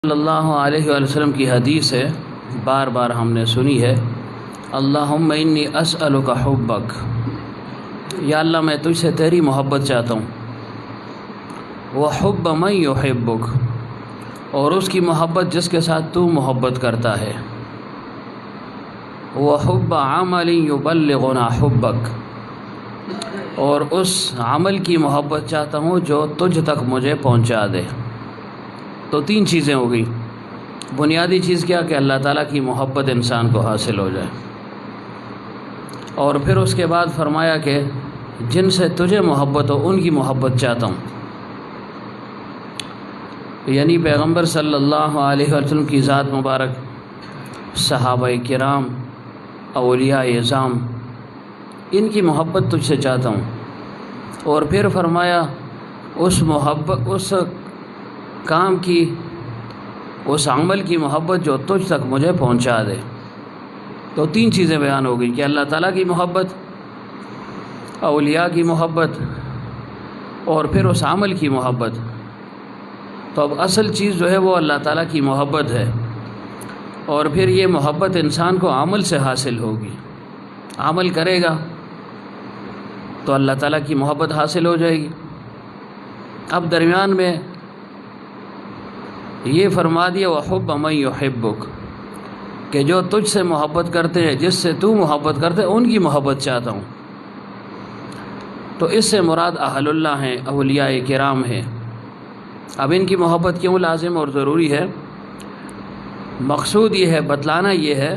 صلی اللہ علیہ وسلم کی حدیث ہے، بار بار ہم نے سنی ہے، اللہم انی اسألک حبک، یا اللہ میں تجھ سے تیری محبت چاہتا ہوں، وحب من یحبک، اور اس کی محبت جس کے ساتھ تو محبت کرتا ہے، وحب عمل یبلغنا حبک، اور اس عمل کی محبت چاہتا ہوں جو تجھ تک مجھے پہنچا دے۔ تو تین چیزیں ہو گئی۔ بنیادی چیز کیا کہ اللہ تعالیٰ کی محبت انسان کو حاصل ہو جائے، اور پھر اس کے بعد فرمایا کہ جن سے تجھے محبت ہو ان کی محبت چاہتا ہوں، یعنی پیغمبر صلی اللہ علیہ وسلم کی ذات مبارک، صحابہ کرام، اولیاء اعظام، ان کی محبت تجھ سے چاہتا ہوں، اور پھر فرمایا اس محبت، اس کام کی، اس عمل کی محبت جو تجھ تک مجھے پہنچا دے۔ تو تین چیزیں بیان ہو گئی کہ اللہ تعالیٰ کی محبت، اولیاء کی محبت، اور پھر اس عمل کی محبت۔ تو اب اصل چیز جو ہے وہ اللہ تعالیٰ کی محبت ہے، اور پھر یہ محبت انسان کو عمل سے حاصل ہوگی۔ عمل کرے گا تو اللہ تعالیٰ کی محبت حاصل ہو جائے گی۔ اب درمیان میں یہ فرما دیا وحب من یحبک، کہ جو تجھ سے محبت کرتے ہیں، جس سے تو محبت کرتے ہیں، ان کی محبت چاہتا ہوں۔ تو اس سے مراد اہل اللہ ہیں، اولیاء کرام ہیں۔ اب ان کی محبت کیوں لازم اور ضروری ہے؟ مقصود یہ ہے، بتلانا یہ ہے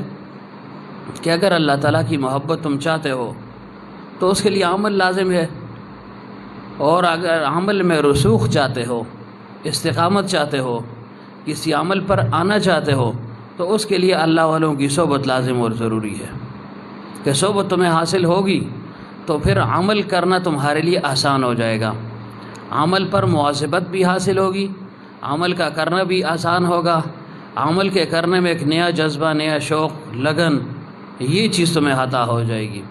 کہ اگر اللہ تعالیٰ کی محبت تم چاہتے ہو تو اس کے لیے عمل لازم ہے، اور اگر عمل میں رسوخ چاہتے ہو، استقامت چاہتے ہو، کسی عمل پر آنا چاہتے ہو، تو اس کے لیے اللہ والوں کی صحبت لازم اور ضروری ہے کہ صحبت تمہیں حاصل ہوگی تو پھر عمل کرنا تمہارے لیے آسان ہو جائے گا، عمل پر مواظبت بھی حاصل ہوگی، عمل کا کرنا بھی آسان ہوگا، عمل کے کرنے میں ایک نیا جذبہ، نیا شوق، لگن، یہ چیز تمہیں عطا ہو جائے گی۔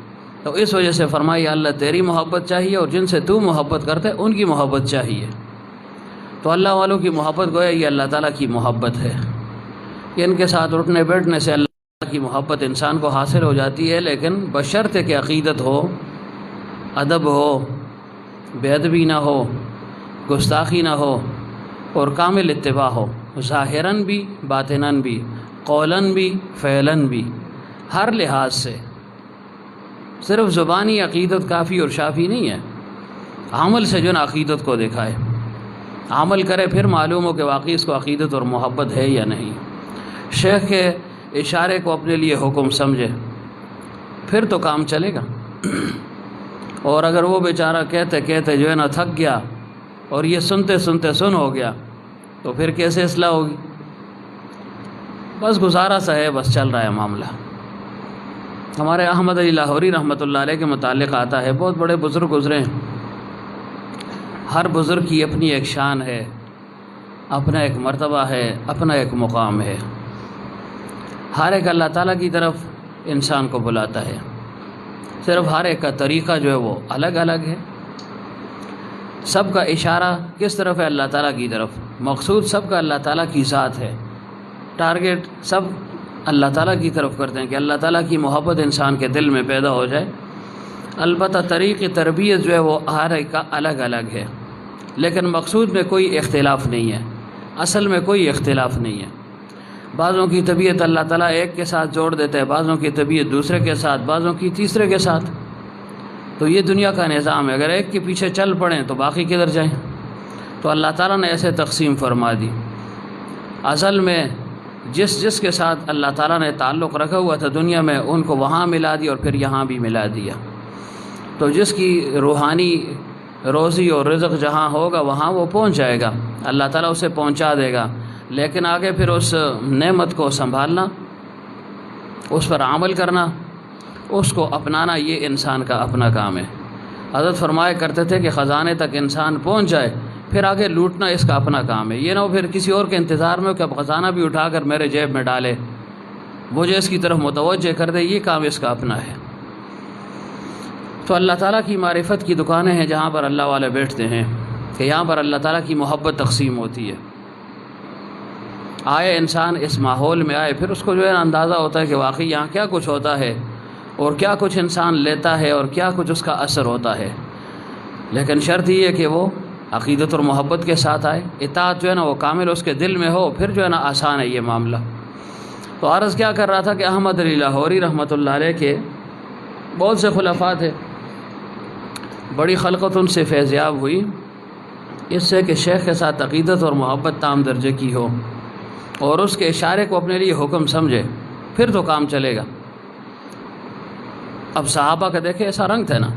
تو اس وجہ سے فرمائی اللہ تیری محبت چاہیے، اور جن سے تو محبت کرتے ان کی محبت چاہیے۔ تو اللہ والوں کی محبت گویا یہ اللہ تعالیٰ کی محبت ہے، کہ ان کے ساتھ اٹھنے بیٹھنے سے اللہ تعالیٰ کی محبت انسان کو حاصل ہو جاتی ہے، لیکن بشرطے کہ عقیدت ہو، ادب ہو، بے ادبی نہ ہو، گستاخی نہ ہو، اور کامل اتباع ہو، ظاہراً بھی باطناً بھی، قولاً بھی فعلاً بھی، ہر لحاظ سے۔ صرف زبانی عقیدت کافی اور شافی نہیں ہے، عمل سے جو نا عقیدت کو دکھائے، عمل کرے، پھر معلوم ہو کہ واقعی اس کو عقیدت اور محبت ہے یا نہیں۔ شیخ کے اشارے کو اپنے لیے حکم سمجھے، پھر تو کام چلے گا۔ اور اگر وہ بیچارہ کہتے کہتے جو ہے نا تھک گیا، اور یہ سنتے سنتے سن ہو گیا، تو پھر کیسے اصلاح ہوگی؟ بس گزارا سا ہے، بس چل رہا ہے معاملہ۔ ہمارے احمد علی لاہوری رحمۃ اللہ علیہ کے متعلق آتا ہے، بہت بڑے بزرگ گزرے ہیں، ہر بزرگ کی اپنی ایک شان ہے، اپنا ایک مرتبہ ہے، اپنا ایک مقام ہے، ہر ایک اللہ تعالیٰ کی طرف انسان کو بلاتا ہے، صرف ہر ایک کا طریقہ جو ہے وہ الگ الگ ہے۔ سب کا اشارہ کس طرف ہے؟ اللہ تعالیٰ کی طرف۔ مقصود سب کا اللہ تعالیٰ کی ذات ہے، ٹارگیٹ سب اللہ تعالیٰ کی طرف کرتے ہیں کہ اللہ تعالیٰ کی محبت انسان کے دل میں پیدا ہو جائے۔ البتہ طریق تربیت جو ہے وہ ہر ایک کا الگ الگ ہے، لیکن مقصود میں کوئی اختلاف نہیں ہے، اصل میں کوئی اختلاف نہیں ہے۔ بعضوں کی طبیعت اللہ تعالیٰ ایک کے ساتھ جوڑ دیتا ہے، بعضوں کی طبیعت دوسرے کے ساتھ، بعضوں کی تیسرے کے ساتھ۔ تو یہ دنیا کا نظام ہے، اگر ایک کے پیچھے چل پڑیں تو باقی کدھر جائیں؟ تو اللہ تعالیٰ نے ایسے تقسیم فرما دی۔ اصل میں جس کے ساتھ اللہ تعالیٰ نے تعلق رکھا ہوا تھا دنیا میں، ان کو وہاں ملا دیا، اور پھر یہاں بھی ملا دیا۔ تو جس کی روحانی روزی اور رزق جہاں ہوگا وہاں وہ پہنچ جائے گا، اللہ تعالیٰ اسے پہنچا دے گا، لیکن آگے پھر اس نعمت کو سنبھالنا، اس پر عمل کرنا، اس کو اپنانا، یہ انسان کا اپنا کام ہے۔ حضرت فرمایا کرتے تھے کہ خزانے تک انسان پہنچ جائے، پھر آگے لوٹنا اس کا اپنا کام ہے۔ یہ نہ ہو پھر کسی اور کے انتظار میں کہ اب خزانہ بھی اٹھا کر میرے جیب میں ڈالے، مجھے اس کی طرف متوجہ کر دے، یہ کام اس کا اپنا ہے۔ تو اللہ تعالیٰ کی معرفت کی دکانیں ہیں جہاں پر اللہ والے بیٹھتے ہیں، کہ یہاں پر اللہ تعالیٰ کی محبت تقسیم ہوتی ہے۔ آئے انسان اس ماحول میں آئے، پھر اس کو جو ہے اندازہ ہوتا ہے کہ واقعی یہاں کیا کچھ ہوتا ہے اور کیا کچھ انسان لیتا ہے اور کیا کچھ اس کا اثر ہوتا ہے۔ لیکن شرط یہ ہے کہ وہ عقیدت اور محبت کے ساتھ آئے، اطاعت جو ہے نا وہ کامل اس کے دل میں ہو، پھر جو ہے نا آسان ہے یہ معاملہ۔ تو عرض کیا کر رہا تھا کہ احمد علی لاہوری رحمۃ اللہ علیہ کے بہت سے خلفاء تھے، بڑی خلقت ان سے فیضیاب ہوئی اس سے کہ شیخ کے ساتھ عقیدت اور محبت تام درجے کی ہو اور اس کے اشارے کو اپنے لیے حکم سمجھے، پھر تو کام چلے گا۔ اب صحابہ کا دیکھے ایسا رنگ تھا نا،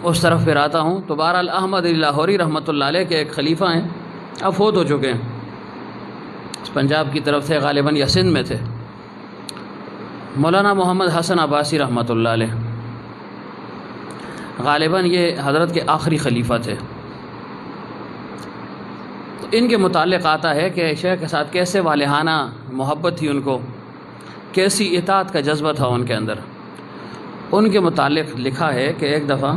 اس طرف پھر آتا ہوں تو بہرحال احمد علی لاہوری رحمۃ اللہ علیہ کے ایک خلیفہ ہیں، اب فوت ہو چکے ہیں، پنجاب کی طرف تھے غالباً یا سندھ میں تھے، مولانا محمد حسن عباسی رحمۃ اللہ علیہ، غالباً یہ حضرت کے آخری خلیفہ تھے۔ تو ان کے متعلق آتا ہے کہ شیخ کے ساتھ کیسے والہانہ محبت تھی ان کو، کیسی اطاعت کا جذبہ تھا ان کے اندر۔ ان کے متعلق لکھا ہے کہ ایک دفعہ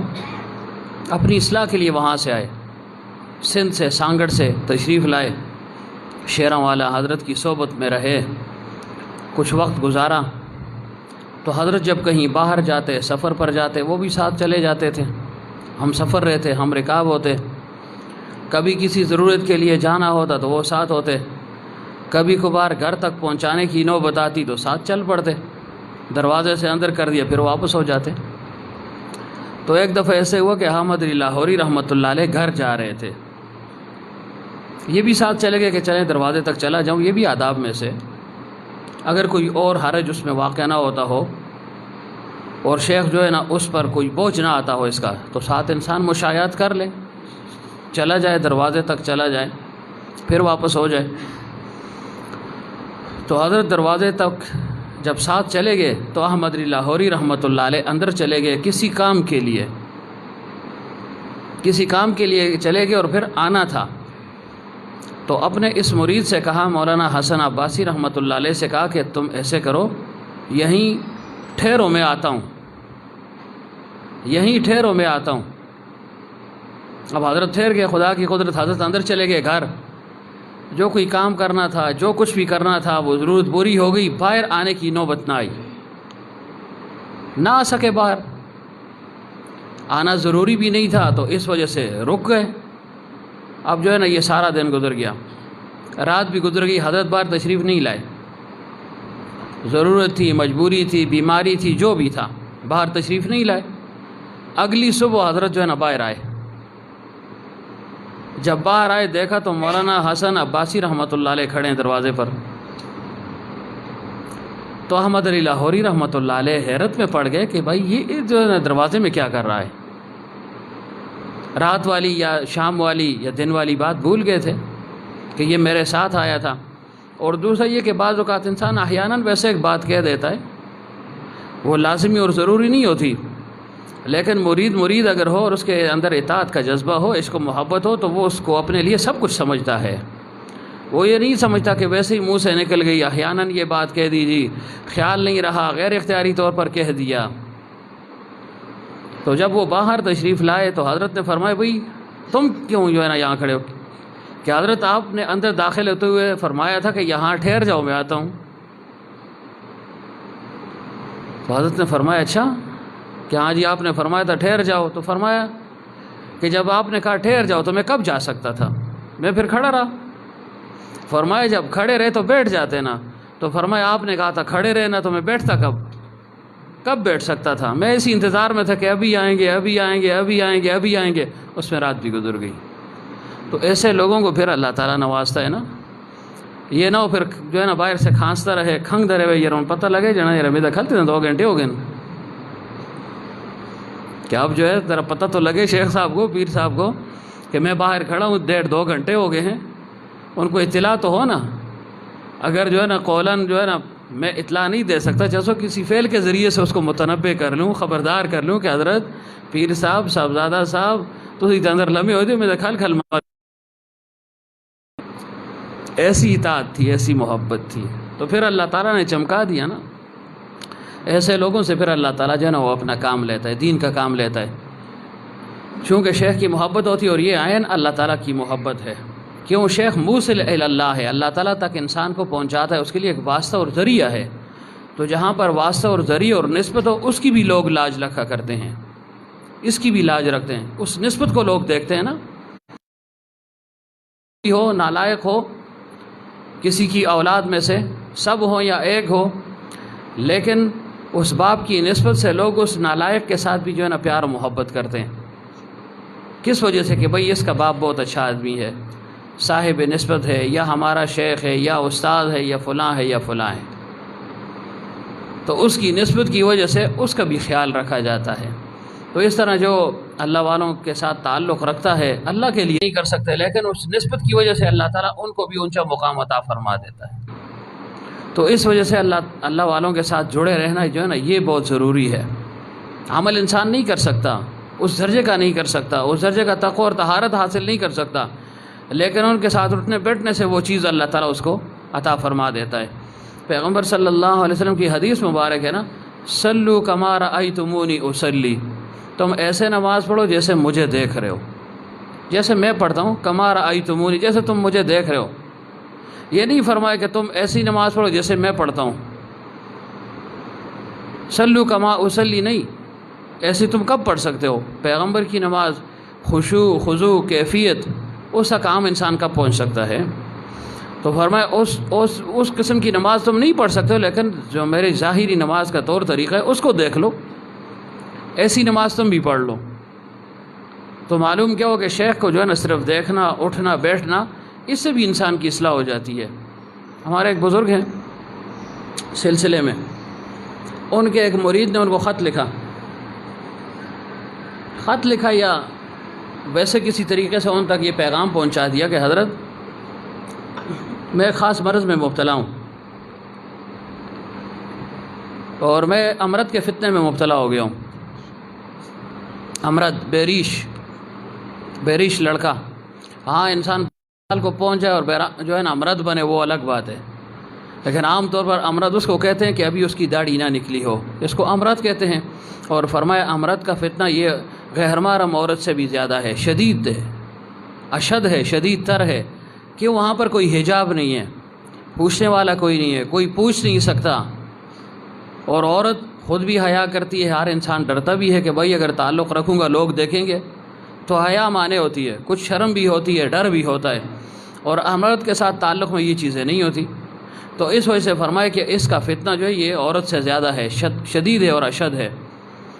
اپنی اصلاح کے لیے وہاں سے آئے، سندھ سے سانگڑ سے تشریف لائے، شیراں والا حضرت کی صحبت میں رہے، کچھ وقت گزارا۔ تو حضرت جب کہیں باہر جاتے، سفر پر جاتے، وہ بھی ساتھ چلے جاتے تھے، ہم سفر رہتے، ہم رکاب ہوتے، کبھی کسی ضرورت کے لیے جانا ہوتا تو وہ ساتھ ہوتے، کبھی کبھار گھر تک پہنچانے کی نوبت آتی تو ساتھ چل پڑتے، دروازے سے اندر کر دیا پھر واپس ہو جاتے۔ تو ایک دفعہ ایسے ہوا کہ احمد علی لاہوری رحمۃ اللہ علیہ گھر جا رہے تھے، یہ بھی ساتھ چلے گئے کہ چلیں دروازے تک چلا جاؤں، یہ بھی آداب میں سے، اگر کوئی اور حرج اس میں واقع نہ ہوتا ہو اور شیخ جو ہے نا اس پر کوئی بوجھ نہ آتا ہو اس کا، تو ساتھ انسان مشایعت کر لے، چلا جائے دروازے تک چلا جائے پھر واپس ہو جائے۔ تو حضرت دروازے تک جب ساتھ چلے گئے تو احمد علی لاہوری رحمۃ اللہ علیہ اندر چلے گئے کسی کام کے لیے، کسی کام کے لیے چلے گئے اور پھر آنا تھا۔ تو اپنے اس مرید سے کہا، مولانا حسن عباسی رحمۃ اللہ علیہ سے کہا کہ تم ایسے کرو، یہیں ٹھہرو میں آتا ہوں، یہیں ٹھہرو میں آتا ہوں۔ اب حضرت ٹھہر گئے، خدا کی قدرت، حضرت اندر چلے گئے گھر، جو کوئی کام کرنا تھا، جو کچھ بھی کرنا تھا وہ ضرورت پوری ہو گئی، باہر آنے کی نوبت نہ آئی، نہ آ سکے باہر، آنا ضروری بھی نہیں تھا تو اس وجہ سے رک گئے۔ اب جو ہے نا یہ سارا دن گزر گیا، رات بھی گزر گئی، حضرت باہر تشریف نہیں لائے، ضرورت تھی، مجبوری تھی، بیماری تھی، جو بھی تھا، باہر تشریف نہیں لائے۔ اگلی صبح حضرت جو ہے نا باہر آئے، جب باہر آئے دیکھا تو مولانا حسن عباسی رحمۃ اللہ علیہ کھڑے ہیں دروازے پر۔ تو احمد علی لاہوری رحمۃ اللہ علیہ حیرت میں پڑ گئے کہ بھائی یہ جو ہے نا دروازے میں کیا کر رہا ہے، رات والی یا شام والی یا دن والی بات بھول گئے تھے کہ یہ میرے ساتھ آیا تھا۔ اور دوسرا یہ کہ بعض اوقات انسان احیاناً ویسے ایک بات کہہ دیتا ہے، وہ لازمی اور ضروری نہیں ہوتی، لیکن مرید اگر ہو اور اس کے اندر اطاعت کا جذبہ ہو، عشق و محبت ہو، تو وہ اس کو اپنے لیے سب کچھ سمجھتا ہے، وہ یہ نہیں سمجھتا کہ ویسے ہی منہ سے نکل گئی، احیاناً یہ بات کہہ دیجیے، خیال نہیں رہا، غیر اختیاری طور پر کہہ دیا۔ تو جب وہ باہر تشریف لائے تو حضرت نے فرمایا بھئی تم کیوں جو ہے نا یہاں کھڑے ہو؟ کہ حضرت آپ نے اندر داخل ہوتے ہوئے فرمایا تھا کہ یہاں ٹھہر جاؤ، میں آتا ہوں۔ تو حضرت نے فرمایا اچھا کہ ہاں جی آپ نے فرمایا تھا ٹھہر جاؤ، تو فرمایا کہ جب آپ نے کہا ٹھہر جاؤ تو میں کب جا سکتا تھا، میں پھر کھڑا رہا۔ فرمایا جب کھڑے رہے تو بیٹھ جاتے نا، تو فرمایا آپ نے کہا تھا کھڑے رہنا، تو میں بیٹھتا کب بیٹھ سکتا تھا، میں اسی انتظار میں تھا کہ ابھی آئیں گے ابھی آئیں گے ابھی آئیں گے ابھی آئیں گے، اس میں رات بھی گزر گئی۔ تو ایسے لوگوں کو پھر اللہ تعالیٰ نوازتا ہے نا، یہ نہ ہو پھر جو ہے نا باہر سے کھانستا رہے، کھنگ دے رہے یہ پتہ لگے جنا یار میں کھلتے ہیں 2 گھنٹے ہو گئے کہ اب جو ہے ذرا پتہ تو لگے شیخ صاحب کو، پیر صاحب کو کہ میں باہر کھڑا ہوں 1.5-2 گھنٹے ہو گئے ہیں، ان کو اطلاع تو ہو نا۔ اگر جو ہے نا قولاً جو ہے نا میں اطلاع نہیں دے سکتا، جیسے کسی فعل کے ذریعے سے اس کو متنبع کر لوں، خبردار کر لوں کہ حضرت پیر صاحب صاحبزادہ صاحب تو اندر لمحے ہوتے میں کھل مار، ایسی اطاعت تھی، ایسی محبت تھی۔ تو پھر اللہ تعالیٰ نے چمکا دیا نا، ایسے لوگوں سے پھر اللہ تعالیٰ جو ہے نا وہ اپنا کام لیتا ہے، دین کا کام لیتا ہے، چونکہ شیخ کی محبت ہوتی ہے، اور یہ عین اللہ تعالیٰ کی محبت ہے۔ کیوں؟ شیخ موصل اللہ ہے، اللہ تعالیٰ تک انسان کو پہنچاتا ہے، اس کے لیے ایک واسطہ اور ذریعہ ہے۔ تو جہاں پر واسطہ اور ذریعہ اور نسبت ہو، اس کی بھی لوگ لاج رکھا کرتے ہیں، اس کی بھی لاج رکھتے ہیں، اس نسبت کو لوگ دیکھتے ہیں نا، ہو نالائق ہو کسی کی اولاد میں سے، سب ہو یا ایک ہو، لیکن اس باپ کی نسبت سے لوگ اس نالائق کے ساتھ بھی جو ہے نا پیار و محبت کرتے ہیں۔ کس وجہ سے؟ کہ بھئی اس کا باپ بہت اچھا آدمی ہے، صاحب نسبت ہے، یا ہمارا شیخ ہے، یا استاد ہے، یا فلاں ہے، یا فلاں ہے، تو اس کی نسبت کی وجہ سے اس کا بھی خیال رکھا جاتا ہے۔ تو اس طرح جو اللہ والوں کے ساتھ تعلق رکھتا ہے، اللہ کے لیے نہیں کر سکتے، لیکن اس نسبت کی وجہ سے اللہ تعالیٰ ان کو بھی اونچا مقام عطا فرما دیتا ہے۔ تو اس وجہ سے اللہ والوں کے ساتھ جڑے رہنا جو ہے نا، یہ بہت ضروری ہے۔ عمل انسان نہیں کر سکتا، اس درجے کا نہیں کر سکتا، اس درجے کا تقوی اور طہارت حاصل نہیں کر سکتا، لیکن ان کے ساتھ اٹھنے بیٹھنے سے وہ چیز اللہ تعالیٰ اس کو عطا فرما دیتا ہے۔ پیغمبر صلی اللہ علیہ وسلم کی حدیث مبارک ہے نا، صلو کما رأیتمونی اصلی، تم ایسے نماز پڑھو جیسے مجھے دیکھ رہے ہو، جیسے میں پڑھتا ہوں، کما رأیتمونی، جیسے تم مجھے دیکھ رہے ہو۔ یہ نہیں فرمایا کہ تم ایسی نماز پڑھو جیسے میں پڑھتا ہوں، صلو کما اصلی نہیں، ایسی تم کب پڑھ سکتے ہو؟ پیغمبر کی نماز، خشوع خضوع کیفیت، اس کا کام انسان کب پہنچ سکتا ہے؟ تو فرمایا اس قسم کی نماز تم نہیں پڑھ سکتے ہو، لیکن جو میری ظاہری نماز کا طور طریقہ ہے اس کو دیکھ لو، ایسی نماز تم بھی پڑھ لو۔ تو معلوم کیا ہو کہ شیخ کو جو ہے نا صرف دیکھنا، اٹھنا بیٹھنا، اس سے بھی انسان کی اصلاح ہو جاتی ہے۔ ہمارے ایک بزرگ ہیں سلسلے میں، ان کے ایک مرید نے ان کو خط لکھا یا ویسے کسی طریقے سے ان تک یہ پیغام پہنچا دیا کہ حضرت میں ایک خاص مرض میں مبتلا ہوں، اور میں امرت کے فتنے میں مبتلا ہو گیا ہوں۔ امرت، بیریش لڑکا، ہاں انسان کو پہنچ جائے اور جو ہے نا امرت بنے وہ الگ بات ہے، لیکن عام طور پر امرت اس کو کہتے ہیں کہ ابھی اس کی داڑھی نہ نکلی ہو، اس کو امرت کہتے ہیں۔ اور فرمایا امرت کا فتنہ یہ غیر محرم عورت سے بھی زیادہ ہے، شدید ہے، اشد ہے، شدید تر ہے، کہ وہاں پر کوئی حجاب نہیں ہے، پوچھنے والا کوئی نہیں ہے، کوئی پوچھ نہیں سکتا، اور عورت خود بھی حیا کرتی ہے، ہر انسان ڈرتا بھی ہے کہ بھائی اگر تعلق رکھوں گا لوگ دیکھیں گے، تو حیا مانے ہوتی ہے، کچھ شرم بھی ہوتی ہے، ڈر بھی ہوتا ہے، اور امرت کے ساتھ تعلق میں یہ چیزیں نہیں ہوتی۔ تو اس وجہ سے فرمایا کہ اس کا فتنہ جو ہے یہ عورت سے زیادہ ہے، شدید ہے اور اشد ہے۔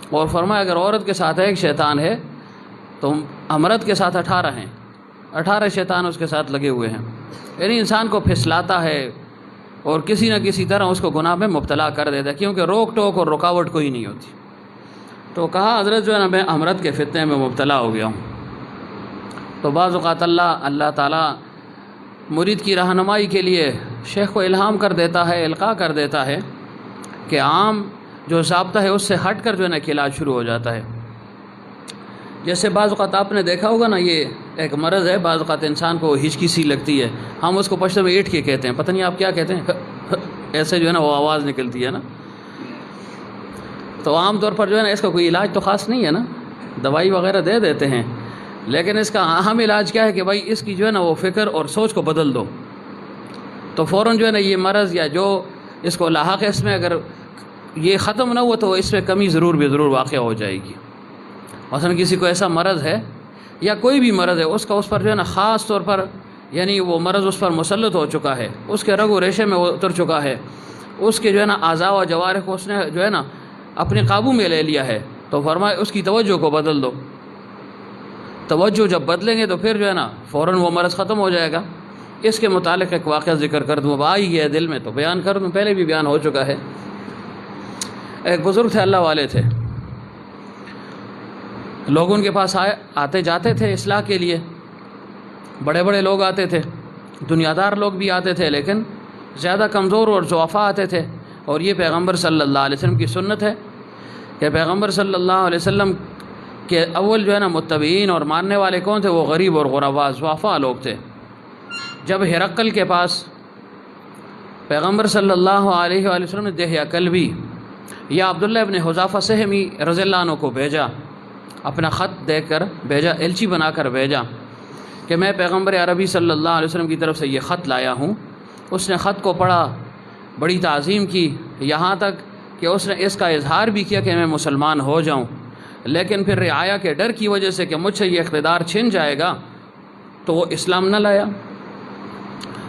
اور فرمایا اگر عورت کے ساتھ ایک شیطان ہے تو امرت کے ساتھ 18 ہیں، 18 شیطان اس کے ساتھ لگے ہوئے ہیں، یعنی انسان کو پھسلاتا ہے اور کسی نہ کسی طرح اس کو گناہ میں مبتلا کر دیتا ہے، کیونکہ روک ٹوک اور رکاوٹ کوئی نہیں ہوتی۔ تو کہا حضرت جو ہے نا میں امرت کے فتنے میں مبتلا ہو گیا ہوں۔ تو بعض اوقات اللہ تعالیٰ مرید کی رہنمائی کے لیے شیخ کو الہام کر دیتا ہے، القاء کر دیتا ہے کہ عام جو ضابطہ ہے اس سے ہٹ کر جو ہے نا کہ علاج شروع ہو جاتا ہے۔ جیسے بعض اوقات آپ نے دیکھا ہوگا نا، یہ ایک مرض ہے، بعض اوقات انسان کو ہچکی سی لگتی ہے، ہم اس کو پشتو میں ایٹ کے کہتے ہیں، پتہ نہیں آپ کیا کہتے ہیں، ایسے جو ہے نا وہ آواز نکلتی ہے نا۔ تو عام طور پر جو ہے نا اس کا کوئی علاج تو خاص نہیں ہے نا، دوائی وغیرہ دے دیتے ہیں، لیکن اس کا اہم علاج کیا ہے کہ بھائی اس کی جو ہے نا وہ فکر اور سوچ کو بدل دو، تو فوراً جو ہے نا یہ مرض یا جو اس کو لاحق ہے، اس میں اگر یہ ختم نہ ہوا تو اس میں کمی ضرور واقع ہو جائے گی۔ مثلا کسی کو ایسا مرض ہے یا کوئی بھی مرض ہے، اس پر جو ہے نا خاص طور پر یعنی وہ مرض اس پر مسلط ہو چکا ہے، اس کے رگ و ریشے میں اتر چکا ہے، اس کے جو ہے نا اعضاء و جوارح کو اس نے جو ہے نا اپنے قابو میں لے لیا ہے، تو فرمایا اس کی توجہ کو بدل دو۔ توجہ جب بدلیں گے تو پھر جو ہے نا فوراً وہ مرض ختم ہو جائے گا۔ اس کے متعلق ایک واقعہ ذکر کر دوں، اب آ ہی گیا دل میں تو بیان کر دوں، پہلے بھی بیان ہو چکا ہے۔ ایک بزرگ تھے، اللہ والے تھے، لوگ ان کے پاس آتے جاتے تھے اصلاح کے لیے، بڑے بڑے لوگ آتے تھے، دنیا دار لوگ بھی آتے تھے، لیکن زیادہ کمزور اور ضعفاء آتے تھے۔ اور یہ پیغمبر صلی اللہ علیہ وسلم کی سنت ہے کہ پیغمبر صلی اللہ علیہ وسلم کے اول جو ہے نا متبعین اور ماننے والے کون تھے؟ وہ غریب اور غرباء ضعفاء لوگ تھے۔ جب ہرقل کے پاس پیغمبر صلی اللہ علیہ وآلہ وسلم نے دہیہ کلبی یا عبداللہ ابن حذافہ سہمی رضی اللہ عنہ کو بھیجا، اپنا خط دے کر بھیجا، ایلچی بنا کر بھیجا کہ میں پیغمبر عربی صلی اللہ علیہ وسلم کی طرف سے یہ خط لایا ہوں۔ اس نے خط کو پڑھا، بڑی تعظیم کی، یہاں تک کہ اس نے اس کا اظہار بھی کیا کہ میں مسلمان ہو جاؤں، لیکن پھر رعایا کے ڈر کی وجہ سے کہ مجھ سے یہ اقتدار چھن جائے گا تو وہ اسلام نہ لایا۔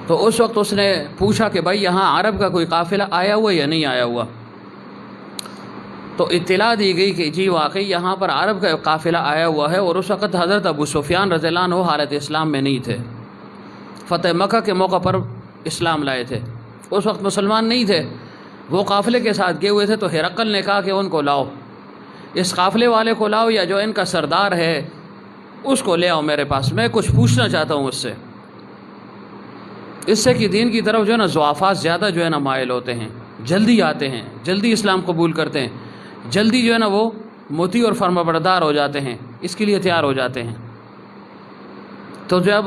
تو اس وقت اس نے پوچھا کہ بھائی یہاں عرب کا کوئی قافلہ آیا ہوا یا نہیں آیا ہوا؟ تو اطلاع دی گئی کہ جی واقعی یہاں پر عرب کا قافلہ آیا ہوا ہے، اور اس وقت حضرت ابو سفیان رضی اللہ عنہ حالت اسلام میں نہیں تھے، فتح مکہ کے موقع پر اسلام لائے تھے، اس وقت مسلمان نہیں تھے، وہ قافلے کے ساتھ گئے ہوئے تھے۔ تو ہرقل نے کہا کہ ان کو لاؤ، اس قافلے والے کو لاؤ، یا جو ان کا سردار ہے اس کو لے آؤ میرے پاس، میں کچھ پوچھنا چاہتا ہوں اس سے کہ دین کی طرف جو ہے نا ضعفاء زیادہ جو ہے نا مائل ہوتے ہیں، جلدی آتے ہیں، جلدی اسلام قبول کرتے ہیں، جلدی جو ہے نا وہ مطیع اور فرمانبردار ہو جاتے ہیں، اس کے لیے تیار ہو جاتے ہیں۔ تو جب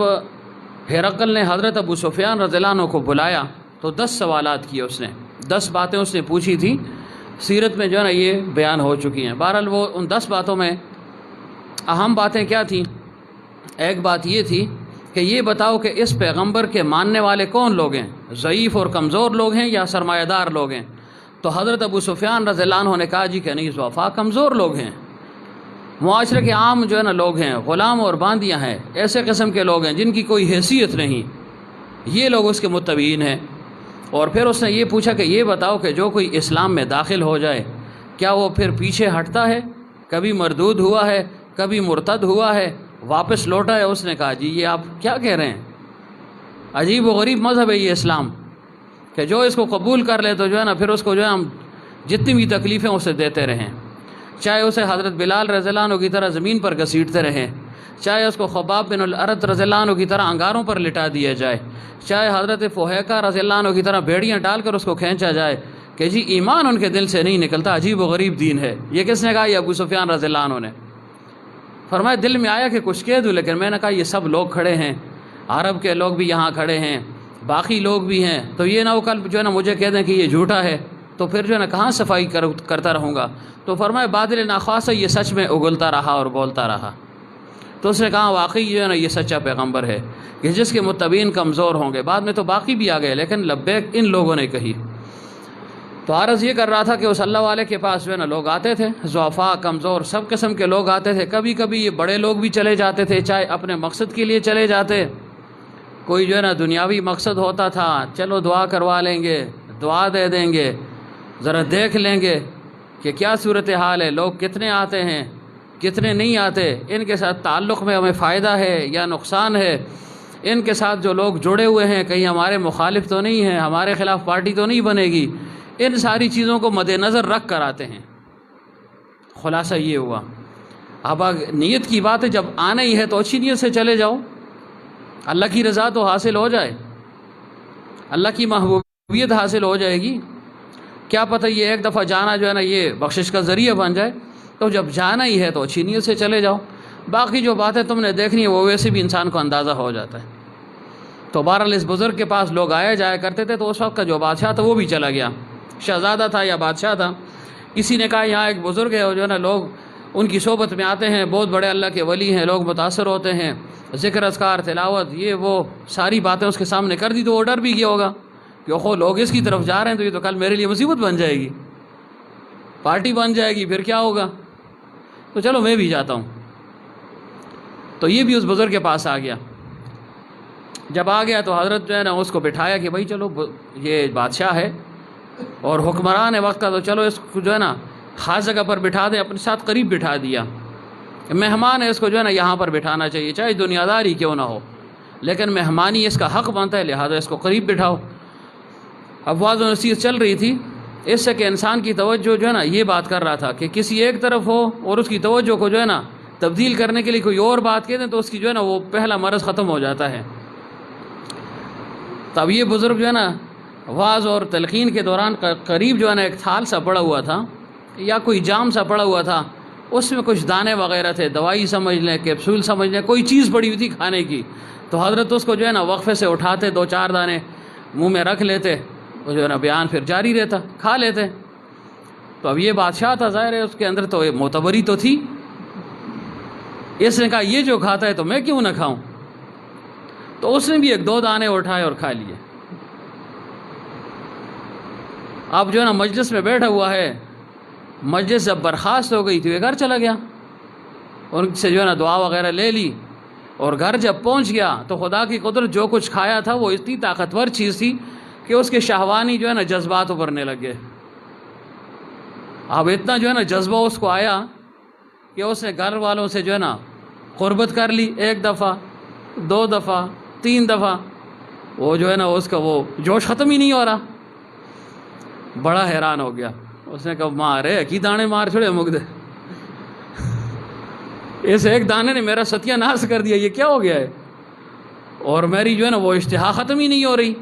ہرقل نے حضرت ابو سفیان رضی اللہ عنہ کو بلایا تو 10 سوالات کیے، اس نے 10 باتیں اس نے پوچھی تھی، سیرت میں جو ہے نا یہ بیان ہو چکی ہیں۔ بہرحال وہ ان 10 باتوں میں اہم باتیں کیا تھیں؟ ایک بات یہ تھی کہ یہ بتاؤ کہ اس پیغمبر کے ماننے والے کون لوگ ہیں، ضعیف اور کمزور لوگ ہیں یا سرمایہ دار لوگ ہیں؟ تو حضرت ابو سفیان رضی اللہ عنہ نے کہا جی کہ نہیں، ضعفاء کمزور لوگ ہیں، معاشرے کے عام جو ہے نا لوگ ہیں، غلام اور باندیاں ہیں، ایسے قسم کے لوگ ہیں جن کی کوئی حیثیت نہیں، یہ لوگ اس کے متبعین ہیں۔ اور پھر اس نے یہ پوچھا کہ یہ بتاؤ کہ جو کوئی اسلام میں داخل ہو جائے کیا وہ پھر پیچھے ہٹتا ہے؟ کبھی مردود ہوا ہے، کبھی مرتد ہوا ہے، واپس لوٹا ہے؟ اس نے کہا جی یہ آپ کیا کہہ رہے ہیں، عجیب و غریب مذہب ہے یہ اسلام، کہ جو اس کو قبول کر لے تو جو ہے نا پھر اس کو جو ہے ہم جتنی بھی تکلیفیں اسے دیتے رہیں، چاہے اسے حضرت بلال رضی اللہ عنہ کی طرح زمین پر گھسیٹتے رہیں، چاہے اس کو خباب بن الارت رضی اللہ عنہ کی طرح انگاروں پر لٹا دیا جائے، چاہے حضرت فحیقہ رضی اللہ عنہ کی طرح بیڑیاں ڈال کر اس کو کھینچا جائے، کہ جی ایمان ان کے دل سے نہیں نکلتا، عجیب و غریب دین ہے۔ یہ کس نے کہا؟ یہ ابو سفیان رضی اللہ عنہ نے۔ فرمایا دل میں آیا کہ کچھ کہہ دوں، لیکن میں نے کہا یہ سب لوگ کھڑے ہیں، عرب کے لوگ بھی یہاں کھڑے ہیں، باقی لوگ بھی ہیں، تو یہ نہ وہ کل جو ہے نا مجھے کہہ دیں کہ یہ جھوٹا ہے، تو پھر جو ہے نا کہاں صفائی کرتا رہوں گا؟ تو فرمایا بادل ناخواستہ یہ سچ میں اگلتا رہا اور بولتا رہا۔ تو اس نے کہا واقعی جو ہے نا یہ سچا پیغمبر ہے کہ جس کے متبعین کمزور ہوں گے۔ بعد میں تو باقی بھی آ گئے، لیکن لبیک ان لوگوں نے کہی۔ تو عرض یہ کر رہا تھا کہ اس اللہ والے کے پاس جو ہے نا لوگ آتے تھے، ضعفاء، کمزور، سب قسم کے لوگ آتے تھے، کبھی کبھی یہ بڑے لوگ بھی چلے جاتے تھے، چاہے اپنے مقصد کے لیے چلے جاتے، کوئی جو ہے نا دنیاوی مقصد ہوتا تھا، چلو دعا کروا لیں گے، دعا دے دیں گے، ذرا دیکھ لیں گے کہ کیا صورتحال ہے، لوگ کتنے آتے ہیں کتنے نہیں آتے، ان کے ساتھ تعلق میں ہمیں فائدہ ہے یا نقصان ہے، ان کے ساتھ جو لوگ جڑے ہوئے ہیں کہیں ہمارے مخالف تو نہیں ہیں، ہمارے خلاف پارٹی تو نہیں بنے گی، ان ساری چیزوں کو مد نظر رکھ کر آتے ہیں۔ خلاصہ یہ ہوا۔ اب نیت کی بات ہے، جب آنا ہی ہے تو اچھی نیت سے چلے جاؤ، اللہ کی رضا تو حاصل ہو جائے، اللہ کی محبوبیت حاصل ہو جائے گی۔ کیا پتہ یہ ایک دفعہ جانا جو ہے نا یہ بخشش کا ذریعہ بن جائے، تو جب جانا ہی ہے تو اچھی نیت سے چلے جاؤ، باقی جو باتیں تم نے دیکھنی ہے وہ ویسے بھی انسان کو اندازہ ہو جاتا ہے۔ تو بہرحال اس بزرگ کے پاس لوگ آیا جایا کرتے تھے، تو اس وقت کا جو بادشاہ تھا وہ بھی چلا گیا، شہزادہ تھا یا بادشاہ تھا۔ کسی نے کہا یہاں ایک بزرگ ہے، جو ہے نا لوگ ان کی صحبت میں آتے ہیں، بہت بڑے اللہ کے ولی ہیں، لوگ متاثر ہوتے ہیں، ذکر اذکار تلاوت یہ وہ ساری باتیں اس کے سامنے کر دی، تو وہ ڈر بھی گیا ہوگا کہ اوہو لوگ اس کی طرف جا رہے ہیں تو یہ تو کل میرے لیے مصیبت بن جائے گی، پارٹی بن جائے گی، پھر کیا ہوگا، تو چلو میں بھی جاتا ہوں۔ تو یہ بھی اس بزرگ کے پاس آ گیا۔ جب آ گیا تو حضرت جو ہے نا اس کو بٹھایا کہ بھائی چلو یہ بادشاہ ہے اور حکمران ہے وقت کا، تو چلو اس کو جو ہے نا خاص جگہ پر بٹھا دیں، اپنے ساتھ قریب بٹھا دیا، مہمان ہے اس کو جو ہے نا یہاں پر بٹھانا چاہیے، چاہے دنیا داری کیوں نہ ہو، لیکن مہمانی اس کا حق بنتا ہے، لہٰذا اس کو قریب بٹھاؤ۔ اب واضح و نصیحت چل رہی تھی، اس سے کہ انسان کی توجہ جو ہے نا یہ بات کر رہا تھا کہ کسی ایک طرف ہو اور اس کی توجہ کو جو ہے نا تبدیل کرنے کے لیے کوئی اور بات کہہ دیں تو اس کی جو ہے نا وہ پہلا مرض ختم ہو جاتا ہے۔ تب یہ بزرگ جو ہے نا واعظ اور تلقین کے دوران قریب جو ہے نا ایک تھال سا پڑا ہوا تھا یا کوئی جام سا پڑا ہوا تھا، اس میں کچھ دانے وغیرہ تھے، دوائی سمجھ لیں، کیپسول سمجھ لیں، کوئی چیز پڑی ہوئی تھی کھانے کی، تو حضرت اس کو جو ہے نا وقفے سے اٹھاتے، 2-4 دانے منہ میں رکھ لیتے، وہ جو ہے نا بیان پھر جاری رہتا، کھا لیتے۔ تو اب یہ بادشاہ تھا، ظاہر ہے اس کے اندر تو معتبری تو تھی، اس نے کہا یہ جو کھاتا ہے تو میں کیوں نہ کھاؤں، تو اس نے بھی 1-2 دانے اٹھائے اور کھا لیے۔ اب جو ہے نا مجلس میں بیٹھا ہوا ہے، مجلس جب برخاست ہو گئی تو یہ گھر چلا گیا، ان سے جو ہے نا دعا وغیرہ لے لی، اور گھر جب پہنچ گیا تو خدا کی قدرت جو کچھ کھایا تھا وہ اتنی طاقتور چیز تھی کہ اس کے شہوانی جو ہے نا جذبات ابھرنے لگ گئے۔ اب اتنا جو ہے نا جذبہ اس کو آیا کہ اس نے گھر والوں سے جو ہے نا قربت کر لی، 1 دفعہ 2 دفعہ 3 دفعہ، وہ جو ہے نا اس کا وہ جوش ختم ہی نہیں ہو رہا۔ بڑا حیران ہو گیا، اس نے کہا مارے کی دانے مار چھوڑے مگدے، اس 1 دانے نے میرا ستیہ ناش کر دیا، یہ کیا ہو گیا ہے؟ اور میری جو ہے نا وہ اشتہا ختم ہی نہیں ہو رہی۔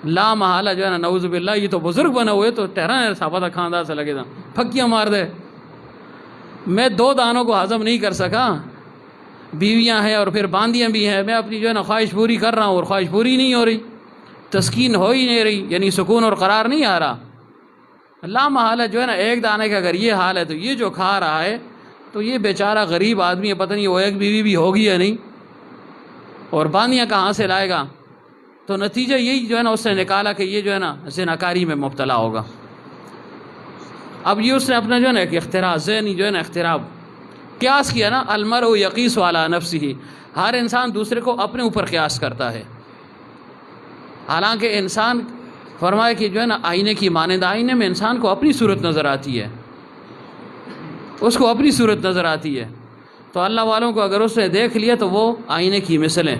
لا محالہ جو ہے نا نعوذ باللہ یہ تو بزرگ بنا ہوئے تو ٹہرا صاحبہ خاندان سے لگے تھا، پھکیاں مار دے۔ میں 2 دانوں کو ہضم نہیں کر سکا، بیویاں ہیں اور پھر باندیاں بھی ہیں، میں اپنی جو ہے نا خواہش پوری کر رہا ہوں اور خواہش پوری نہیں ہو رہی، تسکین ہو ہی نہیں رہی، یعنی سکون اور قرار نہیں آ رہا۔ لا محالہ جو ہے نا 1 دانے کا اگر یہ حال ہے تو یہ جو کھا رہا ہے تو یہ بیچارہ غریب آدمی ہے، پتہ نہیں وہ 1 بیوی بھی ہوگی یا نہیں، اور باندیاں کہاں سے لائے گا؟ تو نتیجہ یہی جو ہے نا اس نے نکالا کہ یہ جو ہے نا زناکاری میں مبتلا ہوگا۔ اب یہ اس نے اپنا جو ہے نا ایک اختراع، ذہنی جو ہے نا اختراع قیاس کیا نا، المرء یقیس علی نفسہ، ہر انسان دوسرے کو اپنے اوپر قیاس کرتا ہے۔ حالانکہ انسان فرمایا کہ جو ہے نا آئینے کی مانند، آئینے میں انسان کو اپنی صورت نظر آتی ہے، اس کو اپنی صورت نظر آتی ہے۔ تو اللہ والوں کو اگر اس نے دیکھ لیا تو وہ آئینے کی مثل ہے،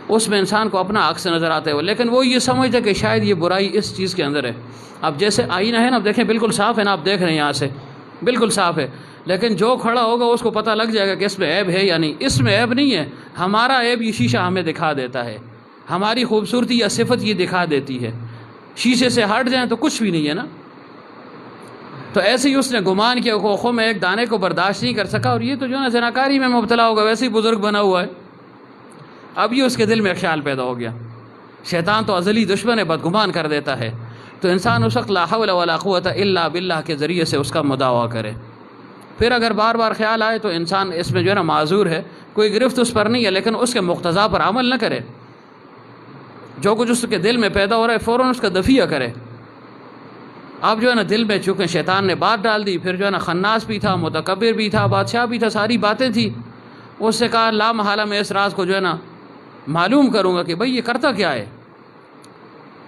اس میں انسان کو اپنا عکس نظر آتا ہے، لیکن وہ یہ سمجھتا ہے کہ شاید یہ برائی اس چیز کے اندر ہے۔ اب جیسے آئینہ ہے نا، اب دیکھیں بالکل صاف ہے نا، آپ دیکھ رہے ہیں یہاں سے بالکل صاف ہے، لیکن جو کھڑا ہوگا اس کو پتہ لگ جائے گا کہ اس میں عیب ہے یا نہیں۔ اس میں عیب نہیں ہے، ہمارا عیب یہ شیشہ ہمیں دکھا دیتا ہے، ہماری خوبصورتی یا صفت یہ دکھا دیتی ہے۔ شیشے سے ہٹ جائیں تو کچھ بھی نہیں ہے نا۔ تو ایسے ہی اس نے گمان کیا، کوکھوں میں 1 دانے کو برداشت نہیں کر سکا، اور یہ تو جو ہے نا زناکاری میں مبتلا ہوگا، ویسے ہی بزرگ بنا ہوا ہے۔ اب یہ اس کے دل میں خیال پیدا ہو گیا، شیطان تو ازلی دشمن ہے، بدگمان کر دیتا ہے، تو انسان اس وقت لا حول ولا قوت الا باللہ کے ذریعے سے اس کا مداوا کرے۔ پھر اگر بار بار خیال آئے تو انسان اس میں جو ہے نا معذور ہے، کوئی گرفت اس پر نہیں ہے، لیکن اس کے مقتضا پر عمل نہ کرے، جو کچھ اس کے دل میں پیدا ہو رہا ہے فوراً اس کا دفیہ کرے۔ اب جو ہے نا دل میں چونکہ شیطان نے بات ڈال دی، پھر جو ہے نا خناس بھی تھا، متکبر بھی تھا، بادشاہ بھی تھا، ساری باتیں تھیں، اس سے کہا لا محالہ میں اس راز کو جو ہے نا معلوم کروں گا کہ بھئی یہ کرتا کیا ہے،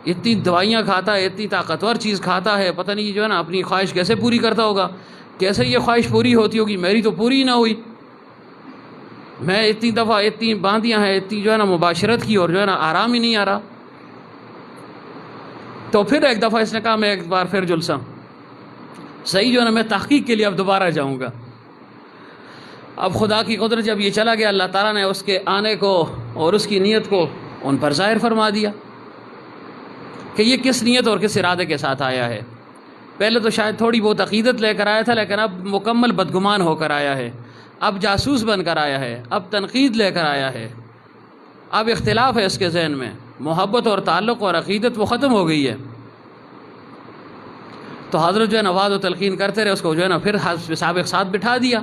اتنی دوائیاں کھاتا ہے، اتنی طاقتور چیز کھاتا ہے، پتہ نہیں جو ہے نا اپنی خواہش کیسے پوری کرتا ہوگا، کیسے یہ خواہش پوری ہوتی ہوگی، میری تو پوری نہ ہوئی، میں اتنی دفعہ اتنی باندیاں ہیں، اتنی جو ہے نا مباشرت کی، اور جو ہے نا آرام ہی نہیں آ رہا۔ تو پھر 1 دفعہ اس نے کہا میں 1 بار پھر جلسہ صحیح جو ہے نا میں تحقیق کے لیے اب دوبارہ جاؤں گا۔ اب خدا کی قدرت جب یہ چلا گیا، اللہ تعالیٰ نے اس کے آنے کو اور اس کی نیت کو ان پر ظاہر فرما دیا کہ یہ کس نیت اور کس ارادے کے ساتھ آیا ہے۔ پہلے تو شاید تھوڑی بہت عقیدت لے کر آیا تھا، لیکن اب مکمل بدگمان ہو کر آیا ہے، اب جاسوس بن کر آیا ہے، اب تنقید لے کر آیا ہے، اب اختلاف ہے اس کے ذہن میں، محبت اور تعلق اور عقیدت وہ ختم ہو گئی ہے۔ تو حضرت جو ہے نا وعظ و تلقین کرتے رہے، اس کو جو ہے نا پھر سابق ساتھ بٹھا دیا،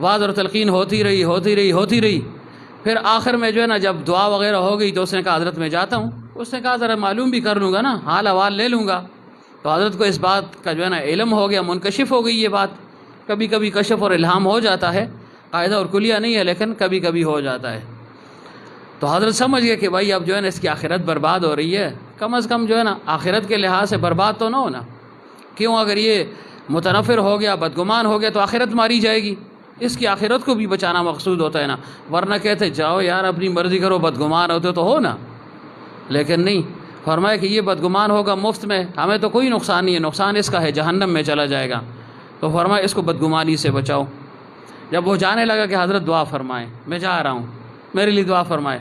وعظ اور تلقین ہوتی رہی، پھر آخر میں جو ہے نا جب دعا وغیرہ ہو گئی تو اس نے کہا حضرت میں جاتا ہوں۔ اس نے کہا ذرا معلوم بھی کر لوں گا نا، حال احوال لے لوں گا۔ تو حضرت کو اس بات کا جو ہے نا علم ہو گیا، منکشف ہو گئی یہ بات۔ کبھی کبھی کشف اور الہام ہو جاتا ہے، قاعدہ اور کلیہ نہیں ہے، لیکن کبھی کبھی ہو جاتا ہے۔ تو حضرت سمجھ گئے کہ بھائی اب جو ہے نا اس کی آخرت برباد ہو رہی ہے، کم از کم جو ہے نا آخرت کے لحاظ سے برباد تو نہ ہونا، کیوں اگر یہ متنفر ہو گیا، بدگمان ہو گیا تو آخرت ماری جائے گی، اس کی آخرت کو بھی بچانا مقصود ہوتا ہے نا، ورنہ کہتے جاؤ یار اپنی مرضی کرو، بدگمان ہوتے تو ہو نا، لیکن نہیں، فرمایا کہ یہ بدگمان ہوگا مفت میں، ہمیں تو کوئی نقصان نہیں ہے، نقصان اس کا ہے، جہنم میں چلا جائے گا، تو فرمایا اس کو بدگمانی سے بچاؤ۔ جب وہ جانے لگا کہ حضرت دعا فرمائیں، میں جا رہا ہوں، میرے لیے دعا فرمائے،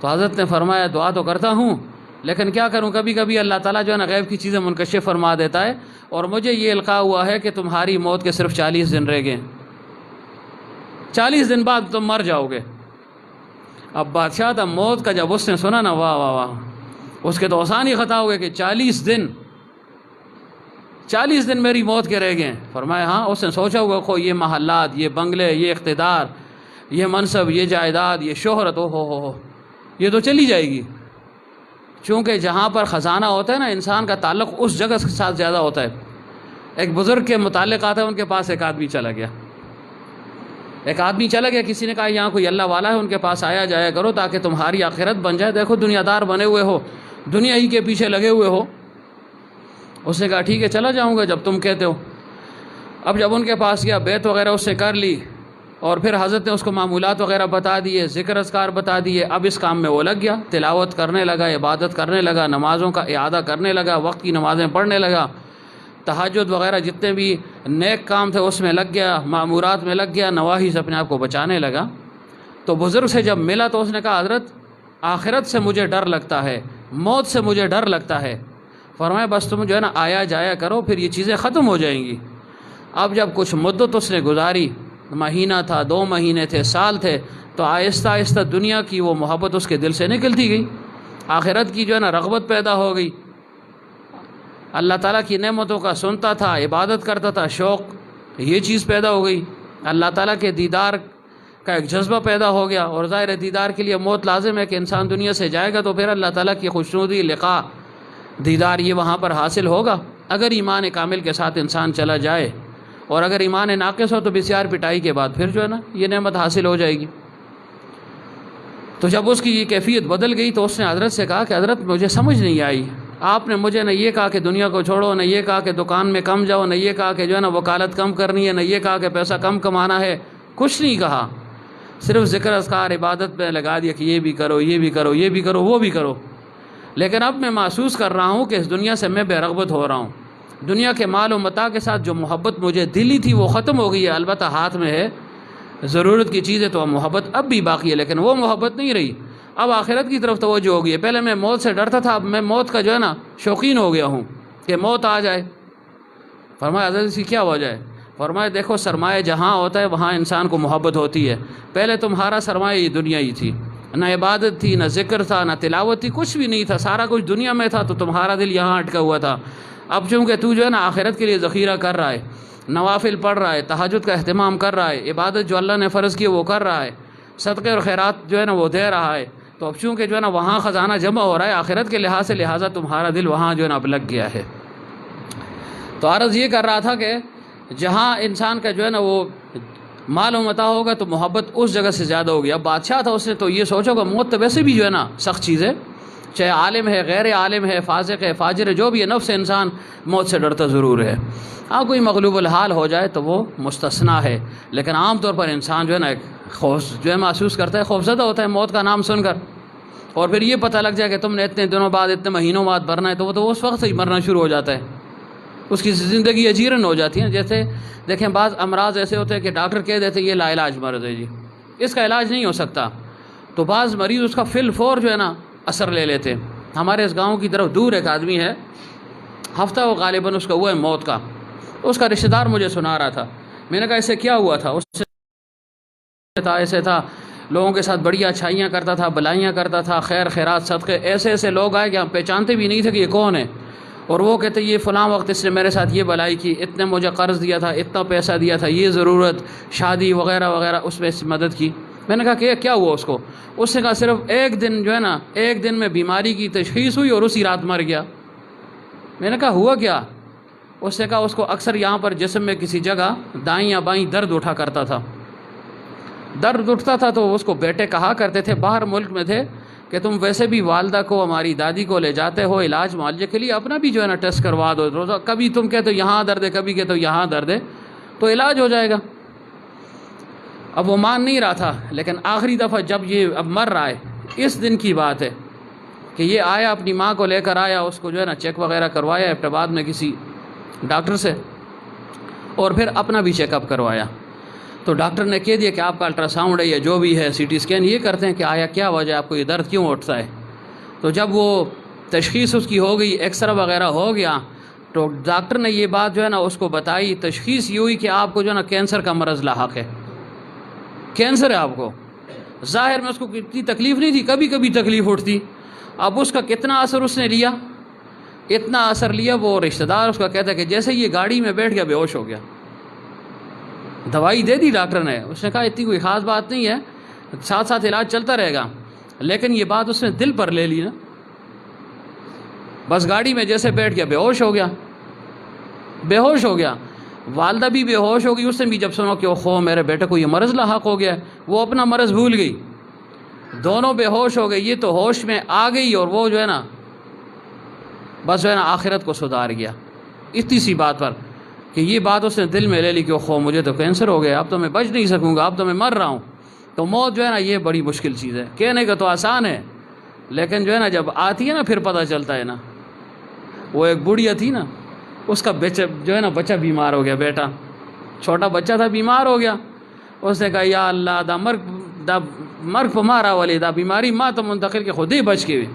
تو حضرت نے فرمایا دعا تو کرتا ہوں، لیکن کیا کروں، کبھی کبھی اللہ تعالیٰ جو ہے نا غیب کی چیزیں منکشف فرما دیتا ہے، اور مجھے یہ القاء ہوا ہے کہ تمہاری موت کے صرف 40 دن رہ گئے، 40 دن بعد تم مر جاؤ گے۔ اب بادشاہ تھا، موت کا جب اس نے سنا نا، واہ واہ واہ، اس کے تو آسان ہی خطا ہو گئے کہ 40 دن میری موت کے رہ گئے۔ فرمایا ہاں، اس نے سوچا ہوگا کو یہ محلات، یہ بنگلے، یہ اقتدار، یہ منصب، یہ جائیداد، یہ شہرت، او ہو، یہ تو چلی جائے گی، چونکہ جہاں پر خزانہ ہوتا ہے نا، انسان کا تعلق اس جگہ کے ساتھ زیادہ ہوتا ہے۔ ایک بزرگ کے متعلق آتا ہے، ان کے پاس ایک آدمی چلا گیا، کسی نے کہا یہاں کوئی اللہ والا ہے، ان کے پاس آیا جایا کرو تاکہ تمہاری آخرت بن جائے، دیکھو دنیا دار بنے ہوئے ہو، دنیا ہی کے پیچھے لگے ہوئے ہو۔ اس نے کہا ٹھیک ہے چلا جاؤں گا جب تم کہتے ہو۔ اب جب ان کے پاس گیا، بیعت وغیرہ اس سے کر لی، اور پھر حضرت نے اس کو معمولات وغیرہ بتا دیے، ذکر اذکار بتا دیے۔ اب اس کام میں وہ لگ گیا، تلاوت کرنے لگا، عبادت کرنے لگا، نمازوں کا اعادہ کرنے لگا، وقت کی نمازیں پڑھنے لگا، تہجد وغیرہ جتنے بھی نیک کام تھے اس میں لگ گیا، معمورات میں لگ گیا، نواہی سے اپنے آپ کو بچانے لگا۔ تو بزرگ سے جب ملا تو اس نے کہا حضرت آخرت سے مجھے ڈر لگتا ہے، موت سے مجھے ڈر لگتا ہے۔ فرمایا بس تم جو ہے نا آیا جایا کرو، پھر یہ چیزیں ختم ہو جائیں گی۔ اب جب کچھ مدت اس نے گزاری، مہینہ تھا، 2 مہینے تھے، سال تھے، تو آہستہ آہستہ دنیا کی وہ محبت اس کے دل سے نکلتی گئی، آخرت کی جو ہے نا رغبت پیدا ہو گئی، اللہ تعالیٰ کی نعمتوں کا سنتا تھا، عبادت کرتا تھا، شوق یہ چیز پیدا ہو گئی، اللہ تعالیٰ کے دیدار کا ایک جذبہ پیدا ہو گیا۔ اور ظاہر دیدار کے لیے موت لازم ہے کہ انسان دنیا سے جائے گا، تو پھر اللہ تعالیٰ کی خوشنودی، لقاء، دیدار یہ وہاں پر حاصل ہوگا اگر ایمان کامل کے ساتھ انسان چلا جائے، اور اگر ایمان ناقص ہو تو بسیار پٹائی کے بعد پھر جو ہے نا یہ نعمت حاصل ہو جائے گی۔ تو جب اس کی یہ کیفیت بدل گئی تو اس نے حضرت سے کہا کہ حضرت مجھے سمجھ نہیں آئی، آپ نے مجھے نہ یہ کہا کہ دنیا کو چھوڑو، نہ یہ کہا کہ دکان میں کم جاؤ، نہ یہ کہا کہ جو ہے نا وکالت کم کرنی ہے، نہ یہ کہا کہ پیسہ کم کمانا ہے، کچھ نہیں کہا، صرف ذکر اذکار عبادت پہ لگا دیا کہ یہ بھی کرو، یہ بھی کرو، یہ بھی کرو، وہ بھی کرو۔ لیکن اب میں محسوس کر رہا ہوں کہ اس دنیا سے میں بے رغبت ہو رہا ہوں، دنیا کے مال و متاع کے ساتھ جو محبت مجھے دلی تھی وہ ختم ہو گئی ہے، البتہ ہاتھ میں ہے ضرورت کی چیز ہے تو محبت اب بھی باقی ہے، لیکن وہ محبت نہیں رہی، اب آخرت کی طرف توجہ ہو گئی ہے۔ پہلے میں موت سے ڈرتا تھا، اب میں موت کا جو ہے نا شوقین ہو گیا ہوں کہ موت آ جائے۔ فرمایا حضرت کی کیا وجہ ہے؟ فرمایا دیکھو سرمایہ جہاں ہوتا ہے وہاں انسان کو محبت ہوتی ہے، پہلے تمہارا سرمایہ یہ دنیا ہی تھی، نہ عبادت تھی، نہ ذکر تھا، نہ تلاوت تھی، کچھ بھی نہیں تھا، سارا کچھ دنیا میں تھا، تو تمہارا دل یہاں اٹکا ہوا تھا۔ اب چونکہ تو جو ہے نا آخرت کے لیے ذخیرہ کر رہا ہے، نوافل پڑھ رہا ہے، تہجد کا اہتمام کر رہا ہے، عبادت جو اللہ نے فرض کی وہ کر رہا ہے، صدقے اور خیرات جو ہے نا وہ دے رہا ہے، تو اب چونکہ جو ہے نا وہاں خزانہ جمع ہو رہا ہے آخرت کے لحاظ سے، لہٰذا تمہارا دل وہاں جو ہے نا اب لگ گیا ہے۔ تو عرض یہ کر رہا تھا کہ جہاں انسان کا جو ہے نا وہ مال و متاع ہوگا تو محبت اس جگہ سے زیادہ ہوگی۔ اب بادشاہ تھا، اس نے تو یہ سوچو کہ موت تو ویسے بھی جو ہے نا سخت چیز ہے، چاہے عالم ہے، غیر عالم ہے، فاسق ہے، فاجر ہے، جو بھی ہے، نفس انسان موت سے ڈرتا ضرور ہے۔ ہاں کوئی مغلوب الحال ہو جائے تو وہ مستثنا ہے، لیکن عام طور پر انسان جو ہے نا ایک خوف جو ہے محسوس کرتا ہے، خوفزدہ ہوتا ہے موت کا نام سن کر، اور پھر یہ پتہ لگ جائے کہ تم نے اتنے دنوں بعد، اتنے مہینوں بعد مرنا ہے، تو وہ تو اس وقت سے ہی مرنا شروع ہو جاتا ہے، اس کی زندگی اجیرن ہو جاتی ہے۔ جیسے دیکھیں بعض امراض ایسے ہوتے ہیں کہ ڈاکٹر کہہ دیتے ہیں یہ لا علاج مرض ہے جی، اس کا علاج نہیں ہو سکتا، تو بعض مریض اس کا فی الفور جو ہے نا اثر لے لیتے ہیں۔ ہمارے اس گاؤں کی طرف دور ایک آدمی ہے، ہفتہ وہ غالباً اس کا ہوا ہے موت کا، اس کا رشتہ دار مجھے سنا رہا تھا، میں نے کہا اسے کیا ہوا تھا؟ اس سے ایسے تھا، لوگوں کے ساتھ بڑی اچھائیاں کرتا تھا، بلائیاں کرتا تھا، خیر خیرات صدقے، ایسے ایسے لوگ آئے کہ ہم پہچانتے بھی نہیں تھے کہ یہ کون ہے، اور وہ کہتے یہ فلاں وقت اس نے میرے ساتھ یہ بلائی کی، اتنے مجھے قرض دیا تھا، اتنا پیسہ دیا تھا، یہ ضرورت، شادی وغیرہ وغیرہ، اس میں مدد کی۔ میں نے کہا کہ کیا ہوا اس کو؟ اس نے کہا صرف ایک دن جو ہے نا، ایک دن میں بیماری کی تشخیص ہوئی اور اسی رات مر گیا۔ میں نے کہا ہوا کیا؟ اس نے کہا اس کو اکثر یہاں پر جسم میں کسی جگہ دائیں یا بائیں درد اٹھا کرتا تھا، درد اٹھتا تھا تو اس کو بیٹے کہا کرتے تھے، باہر ملک میں تھے، کہ تم ویسے بھی والدہ کو، ہماری دادی کو لے جاتے ہو علاج معالجے کے لیے، اپنا بھی جو ہے نا ٹیسٹ کروا دو روزہ، کبھی تم کہتے ہو یہاں درد ہے، کبھی کہتے ہو یہاں درد ہے، تو علاج ہو جائے گا۔ اب وہ مان نہیں رہا تھا، لیکن آخری دفعہ جب یہ اب مر رہا ہے، اس دن کی بات ہے کہ یہ آیا، اپنی ماں کو لے کر آیا، اس کو جو ہے نا چیک وغیرہ کروایا ایبٹ آباد میں کسی ڈاکٹر سے، اور پھر اپنا بھی چیک اپ کروایا، تو ڈاکٹر نے کہہ دیا کہ آپ کا الٹرا ساؤنڈ ہے یا جو بھی ہے، سی ٹی اسکین یہ کرتے ہیں کہ آیا کیا وجہ، آپ کو یہ درد کیوں اٹھتا ہے۔ تو جب وہ تشخیص اس کی ہو گئی، ایکس رے وغیرہ ہو گیا، تو ڈاکٹر نے یہ بات جو ہے نا اس کو بتائی، تشخیص یہ ہوئی کہ آپ کو جو ہے نا کینسر کا مرض لاحق ہے، کینسر ہے آپ کو۔ ظاہر میں اس کو کتنی تکلیف نہیں تھی، کبھی کبھی تکلیف اٹھتی، اب اس کا کتنا اثر اس نے لیا، اتنا اثر لیا، وہ رشتہ دار اس کا کہتا ہے کہ جیسے یہ گاڑی میں بیٹھ گیا بے ہوش ہو گیا۔ دوائی دے دی ڈاکٹر نے، اس نے کہا اتنی کوئی خاص بات نہیں ہے، ساتھ ساتھ علاج چلتا رہے گا، لیکن یہ بات اس نے دل پر لے لی نا، بس گاڑی میں جیسے بیٹھ گیا بے ہوش ہو گیا، بے ہوش ہو گیا۔ والدہ بھی بے ہوش ہو گئی، اس نے بھی جب سنا کہ اوہو میرے بیٹے کو یہ مرض لاحق ہو گیا ہے، وہ اپنا مرض بھول گئی، دونوں بے ہوش ہو گئے۔ یہ تو ہوش میں آ گئی اور وہ جو ہے نا بس جو ہے نا آخرت کو سدھار گیا اتنی سی بات پر، کہ یہ بات اس نے دل میں لے لی کہ اوہو مجھے تو کینسر ہو گیا، اب تو میں بچ نہیں سکوں گا، اب تو میں مر رہا ہوں۔ تو موت جو ہے نا یہ بڑی مشکل چیز ہے، کہنے کا تو آسان ہے لیکن جو ہے نا جب آتی ہے نا پھر پتہ چلتا ہے نا۔ وہ ایک بڑھیا تھی نا، اس کا بچہ جو ہے نا بچہ بیمار ہو گیا، بیٹا چھوٹا بچہ تھا بیمار ہو گیا۔ اس نے کہا یا اللہ دا مرگ پمارا والی دا بیماری ماں تو منتقل کے خود ہی بچ کے ہوئی،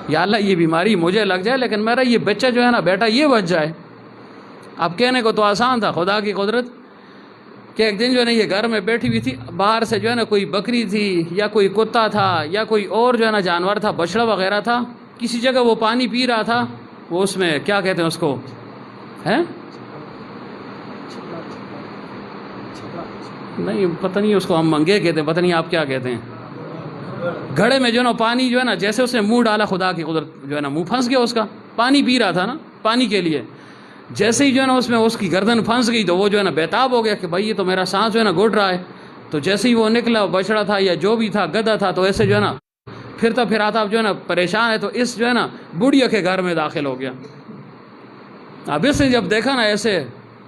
یا اللہ یہ بیماری مجھے لگ جائے لیکن میرا یہ بچہ جو ہے نا بیٹا یہ بچ جائے۔ اب کہنے کو تو آسان تھا، خدا کی قدرت کہ ایک دن جو ہے نا یہ گھر میں بیٹھی ہوئی تھی، باہر سے جو ہے نا کوئی بکری تھی یا کوئی کتا تھا یا کوئی اور جو ہے نا جانور تھا، بچڑا وغیرہ تھا، کسی جگہ وہ پانی پی رہا تھا، وہ اس میں کیا کہتے ہیں اس کو ہیں نہیں پتہ نہیں، اس کو ہم منگے کہتے ہیں، پتہ نہیں آپ کیا کہتے ہیں، گھڑے میں جو ہے نا پانی جو ہے نا جیسے اس نے منہ ڈالا، خدا کی قدرت جو ہے نا منہ پھنس گیا اس کا، پانی پی رہا تھا نا پانی کے لیے، جیسے ہی جو ہے نا اس میں اس کی گردن پھنس گئی تو وہ جو ہے نا بےتاب ہو گیا کہ بھائی یہ تو میرا سانس جو ہے نا گھٹ رہا ہے۔ تو جیسے ہی وہ نکلا، بچڑا تھا یا جو بھی تھا، گدھا تھا، تو ایسے جو ہے نا پھرتا پھراتا اب جو ہے نا پریشان ہے، تو اس جو ہے نا بڑھیا کے گھر میں داخل ہو گیا۔ اب اس نے جب دیکھا نا ایسے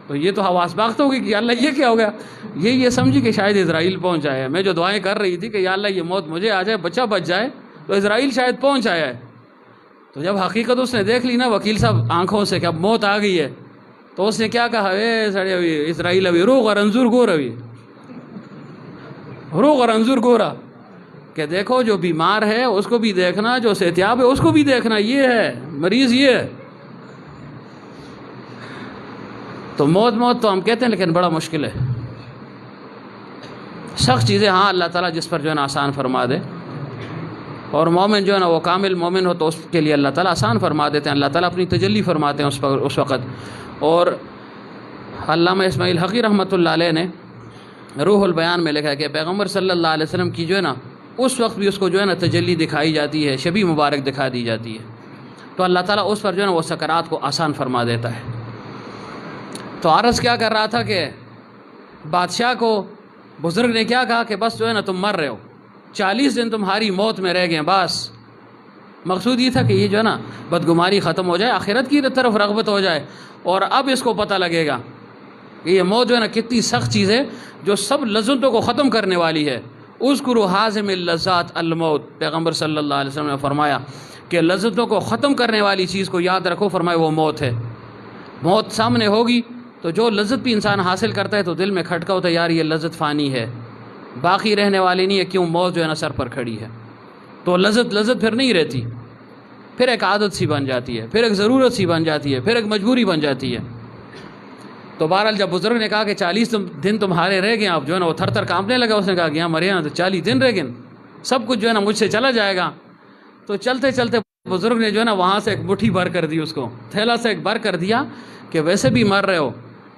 تو یہ تو حواس باخت ہو گئی کہ یا اللہ یہ کیا ہو گیا، یہ سمجھی کہ شاید اسرائیل پہنچ آیا ہے، میں جو دعائیں کر رہی تھی کہ یا اللہ یہ موت مجھے آ جائے، بچہ بچ جائے، تو اسرائیل شاید پہنچ آیا ہے۔ تو جب حقیقت اس نے دیکھ لی نا وکیل صاحب آنکھوں سے کہ اب موت آ گئی ہے، تو اس نے کیا کہا، اے سڑے ہوئی اسرائیل ابھی روغ اور انظور گور، ابھی روغ اور انظور گورا، کہ دیکھو جو بیمار ہے اس کو بھی دیکھنا، جو صحتیاب ہے اس کو بھی دیکھنا، یہ ہے مریض یہ ہے۔ تو موت تو ہم کہتے ہیں لیکن بڑا مشکل ہے، سخت چیزیں ہاں اللہ تعالیٰ جس پر جو ہے نا آسان فرما دے، اور مومن جو ہے نا وہ کامل مومن ہو تو اس کے لیے اللہ تعالیٰ آسان فرما دیتے ہیں، اللہ تعالیٰ اپنی تجلی فرماتے ہیں اس وقت۔ اور علامہ اسماعیل حقی رحمۃ اللہ علیہ نے روح البیان میں لکھا کہ پیغمبر صلی اللہ علیہ وسلم کی جو ہے نا اس وقت بھی اس کو جو ہے نا تجلی دکھائی جاتی ہے، شبیہ مبارک دکھا دی جاتی ہے، تو اللہ تعالیٰ اس پر جو ہے نا وہ سکرات کو آسان فرما دیتا ہے۔ تو عرض کیا کر رہا تھا کہ بادشاہ کو بزرگ نے کیا کہا کہ بس جو ہے نا تم مر رہے ہو، 40 دن تمہاری موت میں رہ گئے، بس مقصود یہ تھا کہ یہ جو ہے نا بدگماری ختم ہو جائے، آخرت کی طرف رغبت ہو جائے، اور اب اس کو پتہ لگے گا کہ یہ موت جو ہے نا کتنی سخت چیز ہے جو سب لذتوں کو ختم کرنے والی ہے۔ اذکروا حازم اللذات الموت، پیغمبر صلی اللہ علیہ وسلم نے فرمایا کہ لذتوں کو ختم کرنے والی چیز کو یاد رکھو، فرمایا وہ موت ہے۔ موت سامنے ہوگی تو جو لذت بھی انسان حاصل کرتا ہے تو دل میں کھٹکا ہوتا ہے یار یہ لذت فانی ہے، باقی رہنے والی نہیں ہے، کیوں موت جو ہے نا سر پر کھڑی ہے، تو لذت پھر نہیں رہتی، پھر ایک عادت سی بن جاتی ہے، پھر ایک ضرورت سی بن جاتی ہے، پھر ایک مجبوری بن جاتی ہے۔ تو بہرحال جب بزرگ نے کہا کہ 40 دن تمہارے رہ گئے، آپ جو ہے نا وہ تھر تھر کانپنے لگا، اس نے کہا کہ یہاں مرے نا تو 40 دن رہ گئے، سب کچھ جو ہے نا مجھ سے چلا جائے گا۔ تو چلتے چلتے بزرگ نے جو ہے نا وہاں سے ایک مٹھی بھر کر دی، اس کو تھیلا سے ایک بھر کر دیا کہ ویسے بھی مر رہے ہو،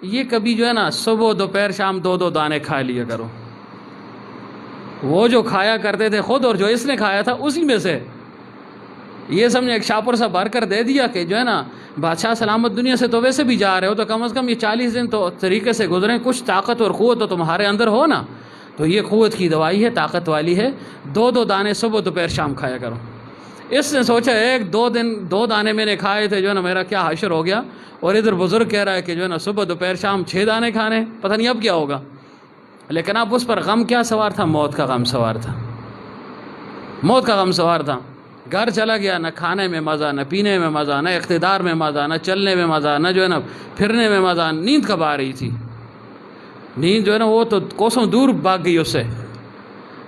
یہ کبھی جو ہے نا صبح دوپہر شام 2 دانے کھا لیا کرو، وہ جو کھایا کرتے تھے خود اور جو اس نے کھایا تھا اسی میں سے، یہ سب نے ایک شاپر سا بھر کر دے دیا کہ جو ہے نا بادشاہ سلامت دنیا سے تو ویسے بھی جا رہے ہو، تو کم از کم یہ 40 دن تو طریقے سے گزریں، کچھ طاقت اور قوت تو تمہارے اندر ہو نا، تو یہ قوت کی دوائی ہے، طاقت والی ہے، 2 دانے صبح دوپہر شام کھایا کرو۔ اس نے سوچا 2 دانے میں نے کھائے تھے، جو ہے نا میرا کیا حشر ہو گیا، اور ادھر بزرگ کہہ رہا ہے کہ جو ہے نا صبح دوپہر شام 6 دانے کھانے، پتہ نہیں اب کیا ہوگا۔ لیکن اب اس پر غم کیا سوار تھا، موت کا غم سوار تھا، موت کا غم سوار تھا۔ گھر چلا گیا، نہ کھانے میں مزہ، نہ پینے میں مزہ، نہ اقتدار میں مزہ، نہ چلنے میں مزہ، نہ جو ہے نا پھرنے میں مزہ، نیند کب آ رہی تھی، نیند جو ہے نا وہ تو کوسوں دور بھاگ گئی اس سے۔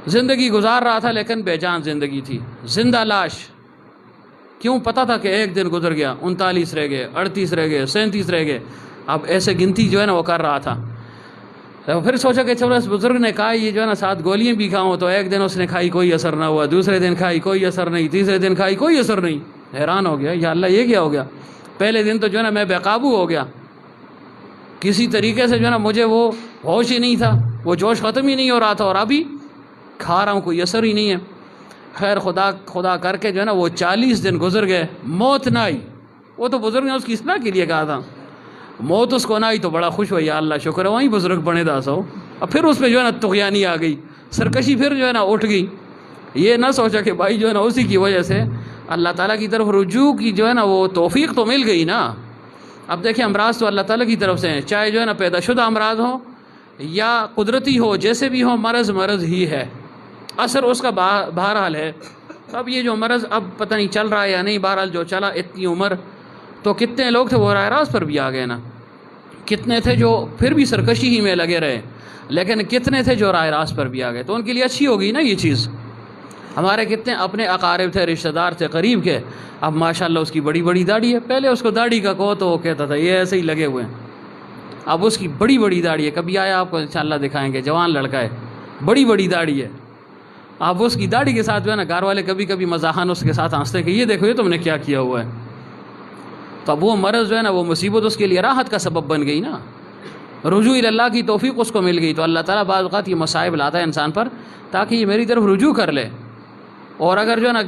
زندگی گزار رہا تھا لیکن بے جان زندگی تھی، زندہ لاش، کیوں؟ پتہ تھا کہ ایک دن گزر گیا، 39 رہ گئے، 38 رہ گئے، 37 رہ گئے، اب ایسے گنتی جو ہے نا وہ کر رہا تھا۔ پھر سوچا کہ چلو اس بزرگ نے کہا یہ جو ہے نا 7 گولیاں بھی کھاؤں، تو ایک دن اس نے کھائی کوئی اثر نہ ہوا، دوسرے دن کھائی کوئی اثر نہیں، تیسرے دن کھائی کوئی اثر نہیں، حیران ہو گیا یا اللہ یہ کیا ہو گیا، پہلے دن تو جو ہے نا میں بے قابو ہو گیا، کسی طریقے سے جو ہے نا مجھے وہ ہوش ہی نہیں تھا، وہ جوش ختم ہی نہیں ہو رہا تھا، اور ابھی کھا رہا ہوں کوئی اثر ہی نہیں ہے۔ خیر خدا کر کے جو ہے نا وہ 40 دن گزر گئے، موت نہ آئی۔ وہ تو بزرگ نے اس کی اصلاح کے لیے کہا تھا، موت اس کو نہ آئی تو بڑا خوش ہوا، یا اللہ شکر ہے وہیں بزرگ بنے دا سو۔ اب پھر اس میں جو ہے نا طغیانی آ گئی، سرکشی پھر جو ہے نا اٹھ گئی۔ یہ نہ سوچا کہ بھائی جو ہے نا اسی کی وجہ سے اللہ تعالیٰ کی طرف رجوع کی جو ہے نا وہ توفیق تو مل گئی نا۔ اب دیکھیں امراض تو اللہ تعالیٰ کی طرف سے ہیں، چاہے جو ہے نا پیدا شدہ امراض ہوں یا قدرتی ہو، جیسے بھی ہو مرض ہی ہے، اثر اس کا بہرحال ہے۔ اب یہ جو مرض اب پتہ نہیں چل رہا ہے یا نہیں، بہرحال جو چلا اتنی عمر تو کتنے لوگ تھے وہ راہ راست پر بھی آ گئے نا، کتنے تھے جو پھر بھی سرکشی ہی میں لگے رہے، لیکن کتنے تھے جو راہ راست پر بھی آ گئے، تو ان کے لیے اچھی ہوگی نا یہ چیز۔ ہمارے کتنے اپنے اقارب تھے، رشتہ دار تھے قریب کے، اب ماشاءاللہ اس کی بڑی بڑی داڑھی ہے، پہلے اس کو داڑھی کا کہو تو وہ کہتا تھا یہ ایسے ہی لگے ہوئے ہیں، اب اس کی بڑی بڑی داڑھی ہے، کبھی آیا آپ کو انشاءاللہ دکھائیں گے، جوان لڑکا ہے، بڑی بڑی داڑھی ہے۔ اب اس کی داڑھی کے ساتھ جو ہے نا گھر والے کبھی کبھی مزاحن اس کے ساتھ ہنستے کہ یہ دیکھو یہ تم نے کیا کیا ہوا ہے۔ تو اب وہ مرض جو ہے نا وہ مصیبت اس کے لیے راحت کا سبب بن گئی نا، رجوع اللہ کی توفیق اس کو مل گئی۔ تو اللہ تعالیٰ بعض اوقات یہ مصائب لاتا ہے انسان پر تاکہ یہ میری طرف رجوع کر لے۔ اور اگر جو ہے نا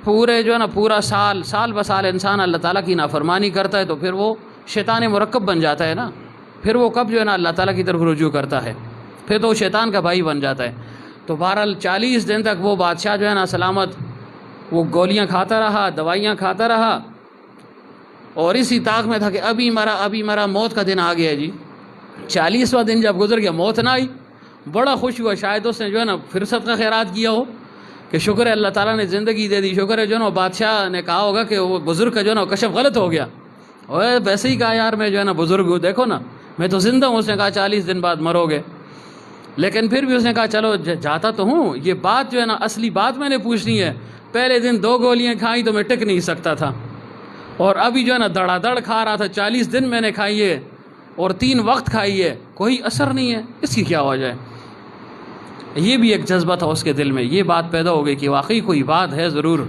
پورے جو ہے نا پورا سال بسال انسان اللہ تعالیٰ کی نافرمانی کرتا ہے تو پھر وہ شیطان مرکب بن جاتا ہے نا، پھر وہ کب جو ہے نا اللہ تعالیٰ کی طرف رجوع کرتا ہے، پھر تو وہ شیطان کا بھائی بن جاتا ہے۔ تو بہرحال 40 دن تک وہ بادشاہ جو ہے نا سلامت وہ گولیاں کھاتا رہا، دوائیاں کھاتا رہا، اور اسی طاق میں تھا کہ ابھی مرا موت کا دن آ گیا جی۔ 40واں دن جب گزر گیا موت نہ آئی، بڑا خوش ہوا، شاید اس نے جو ہے نا فرصت کا خیرات کیا ہو کہ شکر ہے اللہ تعالیٰ نے زندگی دے دی، شکر ہے جو ہے نا بادشاہ نے کہا ہوگا کہ وہ بزرگ کا جو ہے نا کشف غلط ہو گیا، اور ویسے ہی کہا یار میں جو ہے نا بزرگ ہوں، دیکھو نا میں تو زندہ ہوں۔ اس نے کہا 40 دن بعد مرو گے، لیکن پھر بھی اس نے کہا چلو جاتا تو ہوں، یہ بات جو ہے نا اصلی بات میں نے پوچھنی ہے۔ پہلے دن 2 گولیاں کھائیں تو میں ٹک نہیں سکتا تھا، اور ابھی جو ہے نا دڑا دڑ کھا رہا تھا، 40 دن میں نے کھائی ہے اور 3 وقت کھائی ہے، کوئی اثر نہیں ہے، اس کی کیا وجہ ہے؟ یہ بھی ایک جذبہ تھا اس کے دل میں، یہ بات پیدا ہو گئی کہ واقعی کوئی بات ہے ضرور،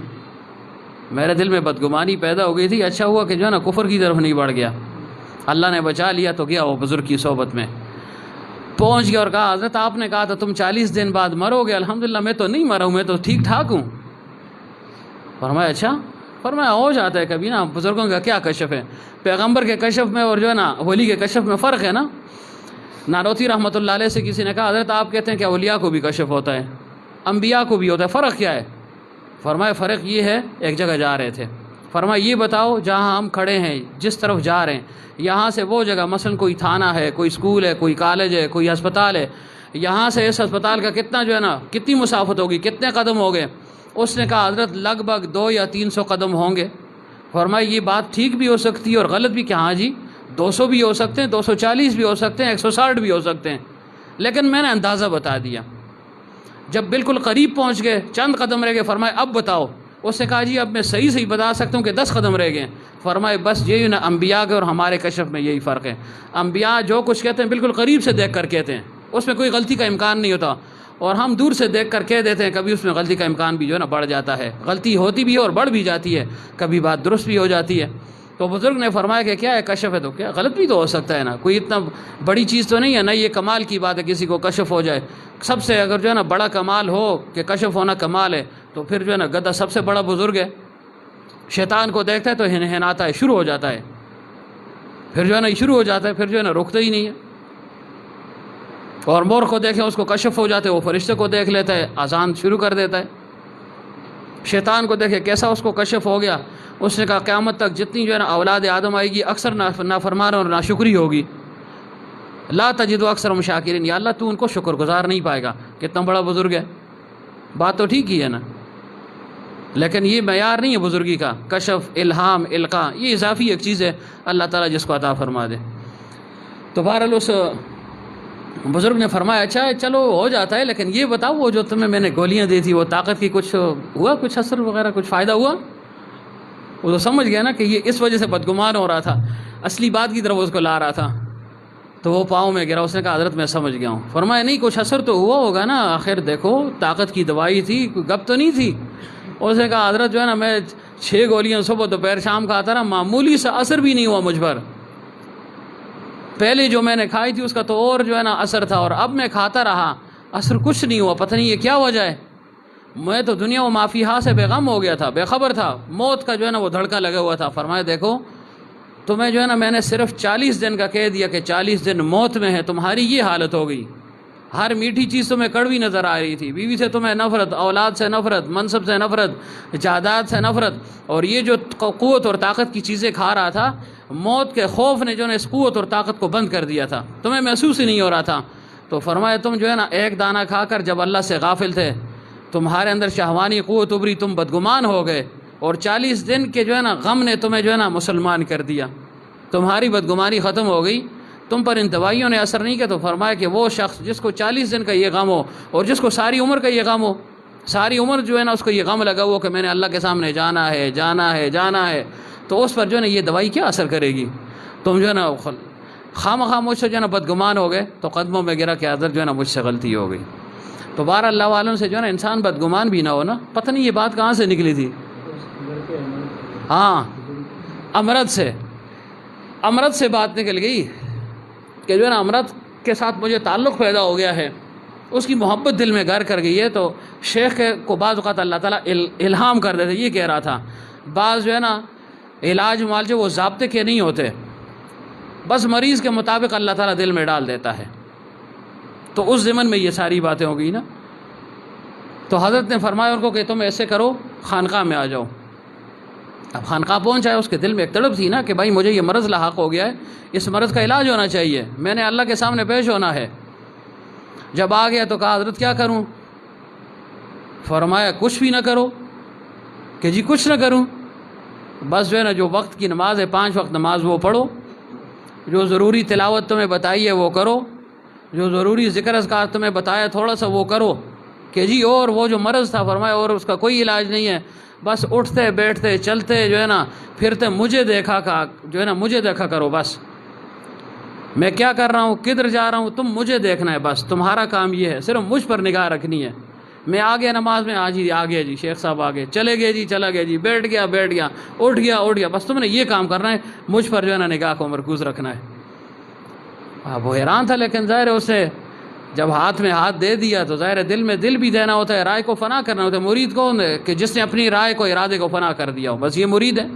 میرے دل میں بدگمانی پیدا ہو گئی تھی، اچھا ہوا کہ جو ہے نا کفر کی طرف نہیں بڑھ گیا، اللہ نے بچا لیا۔ تو گیا وہ بزرگ کی صحبت میں پہنچ گیا اور کہا حضرت آپ نے کہا تھا تم 40 دن بعد مرو گے، الحمدللہ میں تو نہیں مرا ہوں، میں تو ٹھیک ٹھاک ہوں۔ فرمایا اچھا، فرمایا ہو جاتا ہے کبھی نا، بزرگوں کا کیا کشف ہے، پیغمبر کے کشف میں اور جو ہے نا ولی کے کشف میں فرق ہے نا۔ ناروتی رحمۃ اللہ علیہ سے کسی نے کہا حضرت آپ کہتے ہیں کہ اولیاء کو بھی کشف ہوتا ہے، انبیاء کو بھی ہوتا ہے، فرق کیا ہے؟ فرمایا فرق یہ ہے، ایک جگہ جا رہے تھے، فرمایا یہ بتاؤ جہاں ہم کھڑے ہیں جس طرف جا رہے ہیں یہاں سے وہ جگہ، مثلا کوئی تھانہ ہے، کوئی اسکول ہے، کوئی کالج ہے، کوئی ہسپتال ہے، یہاں سے اس ہسپتال کا کتنا جو ہے نا کتنی مسافت ہوگی، کتنے قدم ہو گئے؟ اس نے کہا حضرت لگ بھگ 200 یا 300 قدم ہوں گے۔ فرمایا یہ بات ٹھیک بھی ہو سکتی ہے اور غلط بھی، کہ ہاں جی 200 بھی ہو سکتے ہیں، 240 بھی ہو سکتے ہیں، 160 بھی ہو سکتے ہیں، لیکن میں نے اندازہ بتا دیا۔ جب بالکل قریب پہنچ گئے، چند قدم رہ گئے، فرمایا اب بتاؤ۔ اس نے کہا جی اب میں صحیح بتا سکتا ہوں کہ 10 قدم رہ گئے۔ فرمائے بس یہی نا انبیاء کے اور ہمارے کشف میں یہی فرق ہے، انبیاء جو کچھ کہتے ہیں بالکل قریب سے دیکھ کر کہتے ہیں، اس میں کوئی غلطی کا امکان نہیں ہوتا، اور ہم دور سے دیکھ کر کہہ دیتے ہیں، کبھی اس میں غلطی کا امکان بھی جو ہے نا بڑھ جاتا ہے، غلطی ہوتی بھی ہے اور بڑھ بھی جاتی ہے، کبھی بات درست بھی ہو جاتی ہے۔ تو بزرگ نے فرمایا کہ کیا ہے کشف ہے تو کیا غلط بھی تو ہو سکتا ہے نا، کوئی اتنا بڑی چیز تو نہیں ہے نا، یہ کمال کی بات ہے کسی کو کشف ہو جائے۔ سب سے اگر جو ہے نا بڑا کمال ہو کہ کشف ہونا کمال ہے تو پھر جو ہے نا گدھا سب سے بڑا بزرگ ہے، شیطان کو دیکھتا ہے تو ہنہناتا ہے، شروع ہو جاتا ہے، پھر جو ہے نا شروع ہو جاتا ہے، پھر جو ہے نا رکتا ہی نہیں ہے۔ اور مور کو دیکھیں اس کو کشف ہو جاتے، وہ فرشتے کو دیکھ لیتا ہے، اذان شروع کر دیتا ہے۔ شیطان کو دیکھے کیسا اس کو کشف ہو گیا، اس نے کہا قیامت تک جتنی جو ہے نا اولاد آدم آئے گی اکثر نافرمان اور ناشکری ہوگی، لا تجد اکثر شاکرین، یا اللہ تو ان کو شکر گزار نہیں پائے گا۔ کتنا بڑا بزرگ ہے، بات تو ٹھیک ہی ہے نا، لیکن یہ معیار نہیں ہے بزرگی کا، کشف، الہام، القاء، یہ اضافی ایک چیز ہے، اللہ تعالیٰ جس کو عطا فرما دے۔ تو بہرحال اس بزرگ نے فرمایا اچھا چلو ہو جاتا ہے، لیکن یہ بتاؤ وہ جو تمہیں میں نے گولیاں دی تھی وہ طاقت کی کچھ ہوا، کچھ اثر وغیرہ، کچھ فائدہ ہوا؟ وہ تو سمجھ گیا نا کہ یہ اس وجہ سے بدگمان ہو رہا تھا، اصلی بات کی طرف اس کو لا رہا تھا، تو وہ پاؤں میں گرا۔ اس نے کہا حضرت میں سمجھ گیا ہوں۔ فرمایا نہیں کچھ اثر تو ہوا ہوگا نا، آخر دیکھو طاقت کی دوائی تھی، کوئی گپ تو نہیں تھی۔ اس نے کہا حضرت جو ہے نا میں 6 گولیاں صبح دوپہر شام کھاتا رہا، معمولی سا اثر بھی نہیں ہوا مجھ پر، پہلے جو میں نے کھائی تھی اس کا تو اور جو ہے نا اثر تھا، اور اب میں کھاتا رہا اثر کچھ نہیں ہوا، پتہ نہیں یہ کیا وجہ ہے۔ میں تو دنیا و مافیہا سے بے غم ہو گیا تھا، بے خبر تھا، موت کا جو ہے نا وہ دھڑکا لگا ہوا تھا۔ فرمایا دیکھو تمہیں جو ہے نا میں نے صرف 40 دن کا کہہ دیا کہ 40 دن موت میں ہے، تمہاری یہ حالت ہو گئی۔ ہر میٹھی چیز تمہیں کڑوی نظر آ رہی تھی، بیوی سے تمہیں نفرت، اولاد سے نفرت، منصب سے نفرت، جائیداد سے نفرت، اور یہ جو قوت اور طاقت کی چیزیں کھا رہا تھا، موت کے خوف نے جو ہے اس قوت اور طاقت کو بند کر دیا تھا، تمہیں محسوس ہی نہیں ہو رہا تھا۔ تو فرمایا تم جو ہے نا ایک دانہ کھا کر جب اللہ سے غافل تھے، تمہارے اندر شہوانی قوت ابری، تم بدگمان ہو گئے، اور 40 دن کے جو ہے نا غم نے تمہیں جو ہے نا مسلمان کر دیا، تمہاری بدگمانی ختم ہو گئی، تم پر ان دوائیوں نے اثر نہیں کیا۔ تو فرمایا کہ وہ شخص جس کو 40 دن کا یہ غم ہو، اور جس کو ساری عمر کا یہ غم ہو، ساری عمر جو ہے نا اس کو یہ غم لگا ہوا کہ میں نے اللہ کے سامنے جانا ہے جانا ہے جانا ہے، تو اس پر جو ہے نا یہ دوائی کیا اثر کرے گی؟ تم جو ہے نا خواہ مجھ سے جو ہے نا بدگمان ہو گئے، تو قدموں میں گرا کہ حضرت جو ہے نا مجھ سے غلطی ہو گئی۔ تو بہر اللہ والوں سے جو ہے نا انسان بدگمان بھی نہ ہو نا۔ پتہ نہیں یہ بات کہاں سے نکلی تھی؟ ہاں، امرت سے بات نکل گئی کہ جو ہے نا امرت کے ساتھ مجھے تعلق پیدا ہو گیا ہے، اس کی محبت دل میں گھر کر گئی ہے۔ تو شیخ کو بعض اوقات اللہ تعالیٰ الہام کر دیتے، یہ کہہ رہا تھا بعض جو ہے نا علاج معالجے وہ ضابطے کے نہیں ہوتے، بس مریض کے مطابق اللہ تعالیٰ دل میں ڈال دیتا ہے۔ تو اس ضمن میں یہ ساری باتیں ہو گئی نا۔ تو حضرت نے فرمایا ان کو کہ تم ایسے کرو، خانقاہ میں آ جاؤ۔ اب خانقاہ پہنچ آئے، اس کے دل میں ایک تڑپ تھی نا کہ بھائی مجھے یہ مرض لاحق ہو گیا ہے، اس مرض کا علاج ہونا چاہیے، میں نے اللہ کے سامنے پیش ہونا ہے۔ جب آ گیا تو کہا حضرت کیا کروں؟ فرمایا کچھ بھی نہ کرو۔ کہ جی کچھ نہ کروں؟ بس جو ہے نا جو وقت کی نماز ہے، 5 وقت نماز وہ پڑھو، جو ضروری تلاوت تمہیں بتائی ہے وہ کرو، جو ضروری ذکر اذکار تمہیں بتایا تھوڑا سا وہ کرو۔ کہ جی اور وہ جو مرض تھا، فرمایا اور اس کا کوئی علاج نہیں ہے، بس اٹھتے بیٹھتے چلتے جو ہے نا پھرتے مجھے دیکھا جو ہے نا مجھے دیکھا کرو، بس میں کیا کر رہا ہوں، کدھر جا رہا ہوں، تم مجھے دیکھنا ہے، بس تمہارا کام یہ ہے، صرف مجھ پر نگاہ رکھنی ہے۔ میں آ گیا نماز میں، آج ہی آ گیا جی شیخ صاحب، آگے چلے گئے جی چلا گیا جی، بیٹھ گیا، اٹھ گیا، بس تم نے یہ کام کرنا ہے، مجھ پر جو ہے نا نگاہ کو مرکوز رکھنا ہے۔ اب وہ حیران تھا، لیکن ظاہر ہے اسے جب ہاتھ میں ہاتھ دے دیا تو ظاہر ہے دل میں دل بھی دینا ہوتا ہے، رائے کو فنا کرنا ہوتا ہے۔ مرید کون ہے؟ کہ جس نے اپنی رائے کو، ارادے کو فنا کر دیا ہو، بس یہ مرید ہے۔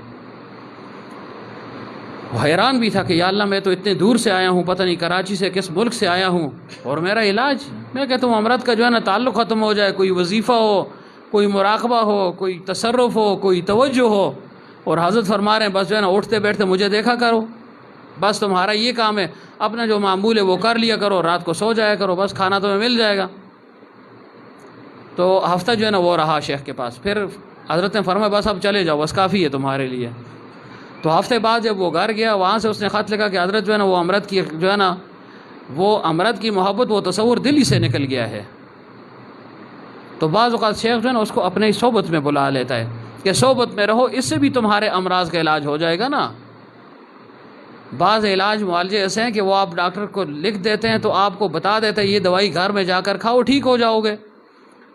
وہ حیران بھی تھا کہ یا اللہ میں تو اتنے دور سے آیا ہوں، پتہ نہیں کراچی سے کس ملک سے آیا ہوں، اور میرا علاج، میں کہتا ہوں امرت کا جو ہے نا تعلق ختم ہو جائے، کوئی وظیفہ ہو، کوئی مراقبہ ہو، کوئی تصرف ہو، کوئی توجہ ہو، اور حضرت فرما رہے ہیں بس جو ہے نا اٹھتے بیٹھتے مجھے دیکھا کرو، بس تمہارا یہ کام ہے، اپنا جو معمول ہے وہ کر لیا کرو، رات کو سو جایا کرو، بس کھانا تمہیں مل جائے گا۔ تو ہفتہ جو ہے نا وہ رہا شیخ کے پاس، پھر حضرت نے فرمایا بس اب چلے جاؤ، بس کافی ہے تمہارے لیے۔ تو ہفتے بعد جب وہ گھر گیا، وہاں سے اس نے خط لکھا کہ حضرت جو ہے نا وہ امرت کی جو ہے نا وہ امرت کی محبت، وہ تصور دل ہی سے نکل گیا ہے۔ تو بعض اوقات شیخ جو ہے نا اس کو اپنے صحبت میں بلا لیتا ہے کہ صحبت میں رہو، اس سے بھی تمہارے امراض کا علاج ہو جائے گا نا۔ بعض علاج معالجے ایسے ہیں کہ وہ آپ ڈاکٹر کو لکھ دیتے ہیں تو آپ کو بتا دیتے ہیں یہ دوائی گھر میں جا کر کھاؤ ٹھیک ہو جاؤ گے،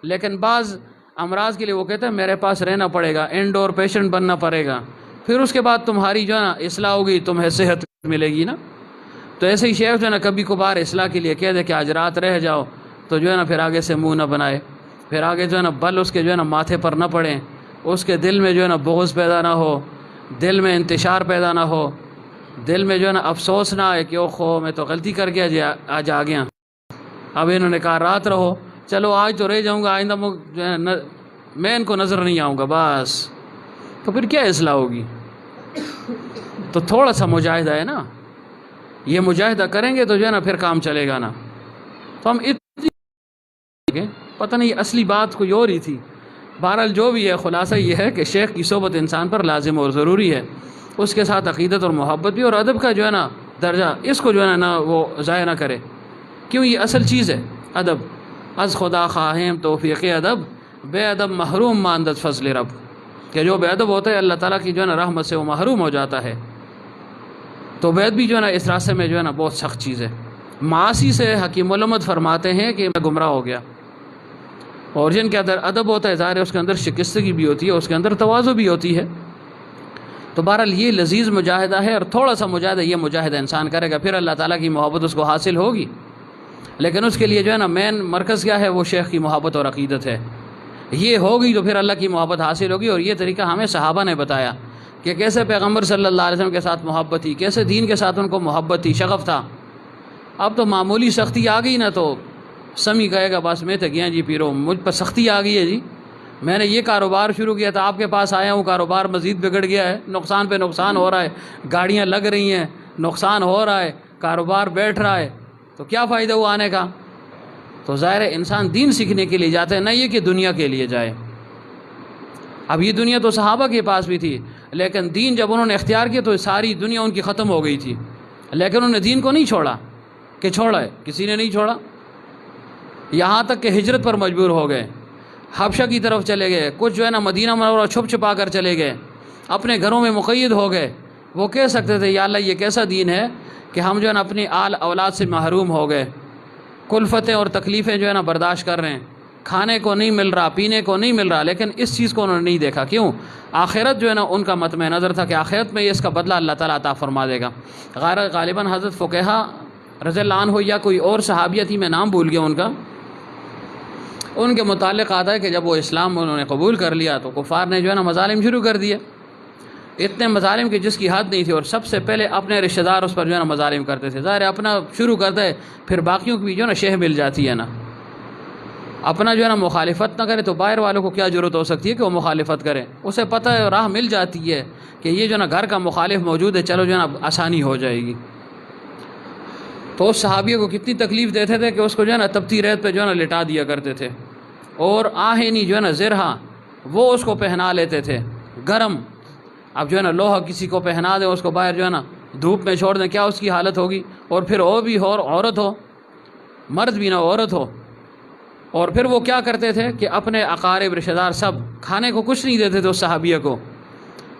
لیکن بعض امراض کے لیے وہ کہتے ہیں میرے پاس رہنا پڑے گا، انڈور پیشنٹ بننا پڑے گا، پھر اس کے بعد تمہاری جو ہے نا اصلاح ہوگی، تمہیں صحت ملے گی نا۔ تو ایسے ہی شیخ جو ہے نا کبھی کبھار اصلاح کے لیے کہہ دے کہ آج رات رہ جاؤ، تو جو ہے نا پھر آگے سے منہ نہ بنائے، پھر آگے جو ہے نا بل اس کے جو ہے نا ماتھے پر نہ پڑیں، اس کے دل میں جو ہے نا بغض پیدا نہ ہو، دل میں انتشار پیدا نہ ہو، دل میں جو ہے نا افسوس نہ آئے کہ اوہ میں تو غلطی کر گیا جی، آج آ گیا، اب انہوں نے کہا رات رہو، چلو آج تو رہ جاؤں گا، آئندہ جو ہے میں ان کو نظر نہیں آؤں گا، بس تو پھر کیا اصلاح ہوگی؟ تو تھوڑا سا مجاہدہ ہے نا، یہ مجاہدہ کریں گے تو جو ہے نا پھر کام چلے گا نا۔ تو ہم اتنی پتہ نہیں اصلی بات کوئی اور ہی تھی۔ بہرحال جو بھی ہے خلاصہ یہ ہے کہ شیخ کی صحبت انسان پر لازم اور ضروری ہے، اس کے ساتھ عقیدت اور محبت بھی، اور ادب کا جو ہے نا درجہ، اس کو جو ہے نا وہ ضائع نہ کرے، کیوں یہ اصل چیز ہے ادب۔ از خدا خواہیم توفیق ادب، بے ادب محروم ماندد فضل رب، کہ جو بے ادب ہوتا ہے اللہ تعالیٰ کی جو ہے نا رحمت سے وہ محروم ہو جاتا ہے۔ تو بیعت بھی جو ہے نا اس راستے میں جو ہے نا بہت سخت چیز ہے۔ معاصی سے حکیم علامت فرماتے ہیں کہ میں گمراہ ہو گیا، اور جن کے اندر ادب ہوتا ہے ظاہر ہے اس کے اندر شکستگی بھی ہوتی ہے، اس کے اندر تواضع بھی ہوتی ہے۔ تو بہرحال یہ لذیذ مجاہدہ ہے، اور تھوڑا سا مجاہدہ یہ مجاہدہ انسان کرے گا، پھر اللہ تعالیٰ کی محبت اس کو حاصل ہوگی۔ لیکن اس کے لیے جو ہے نا مین مرکز کیا ہے؟ وہ شیخ کی محبت اور عقیدت ہے۔ یہ ہوگی تو پھر اللہ کی محبت حاصل ہوگی۔ اور یہ طریقہ ہمیں صحابہ نے بتایا کہ کیسے پیغمبر صلی اللہ علیہ وسلم کے ساتھ محبت تھی، کیسے دین کے ساتھ ان کو محبت تھی، شغف تھا۔ اب تو معمولی سختی آ گئی نا تو سمی کہے گا بس میں تو گیا جی پیرو، مجھ پر سختی آ گئی ہے جی، میں نے یہ کاروبار شروع کیا تھا، آپ کے پاس آیا ہوں، کاروبار مزید بگڑ گیا ہے، نقصان پہ نقصان ہو رہا ہے، گاڑیاں لگ رہی ہیں، نقصان ہو رہا ہے، کاروبار بیٹھ رہا ہے، تو کیا فائدہ ہوا آنے کا؟ تو ظاہر ہے انسان دین سیکھنے کے لیے جاتا ہے، نہ یہ کہ دنیا کے لیے جائے۔ اب یہ دنیا تو صحابہ کے پاس بھی تھی، لیکن دین جب انہوں نے اختیار کیا تو ساری دنیا ان کی ختم ہو گئی تھی، لیکن انہوں نے دین کو نہیں چھوڑا کہ چھوڑا ہے، کسی نے نہیں چھوڑا، یہاں تک کہ ہجرت پر مجبور ہو گئے، حبشہ کی طرف چلے گئے، کچھ جو ہے نا مدینہ منورہ چھپ چھپا کر چلے گئے، اپنے گھروں میں مقید ہو گئے۔ وہ کہہ سکتے تھے یا اللہ یہ کیسا دین ہے کہ ہم جو ہے نا اپنی آل اولاد سے محروم ہو گئے، کلفتیں اور تکلیفیں جو ہے نا برداشت کر رہے ہیں، کھانے کو نہیں مل رہا، پینے کو نہیں مل رہا، لیکن اس چیز کو انہوں نے نہیں دیکھا۔ کیوں؟ آخرت جو ہے نا ان کا مطمع نظر تھا کہ آخرت میں اس کا بدلہ اللہ تعالیٰ عطا فرما دے گا۔ غالباً حضرت فقیہ رضی اللہ عنہ یا کوئی اور صحابیہ تھی، میں نام بھول گیا ان کا، ان کے متعلق آتا ہے کہ جب وہ اسلام انہوں نے قبول کر لیا تو کفار نے جو ہے نا مظالم شروع کر دیے، اتنے مظالم کہ جس کی حد نہیں تھی، اور سب سے پہلے اپنے رشتہ دار اس پر جو ہے نا مظالم کرتے تھے۔ ظاہر اپنا شروع کرتا ہے پھر باقیوں کی بھی جو ہے نا شہ مل جاتی ہے نا، اپنا جو ہے نا مخالفت نہ کرے تو باہر والوں کو کیا ضرورت ہو سکتی ہے کہ وہ مخالفت کرے، اسے پتہ ہے راہ مل جاتی ہے کہ یہ جو ہے نا گھر کا مخالف موجود ہے، چلو جو ہے نا آسانی ہو جائے گی۔ تو اس صحابیہ کو کتنی تکلیف دیتے تھے کہ اس کو جو ہے نا تپتی ریت پہ جو ہے نا لٹا دیا کرتے تھے، اور آہنی جو ہے نا زرہا وہ اس کو پہنا لیتے تھے گرم۔ اب جو ہے نا لوہا کسی کو پہنا دیں، اس کو باہر جو ہے نا دھوپ میں چھوڑ دیں، کیا اس کی حالت ہوگی؟ اور پھر وہ بھی ہو عورت ہو، مرد بھی نہ عورت ہو۔ اور پھر وہ کیا کرتے تھے کہ اپنے اقارب رشتہ دار سب، کھانے کو کچھ نہیں دیتے تھے اس صحابیہ کو،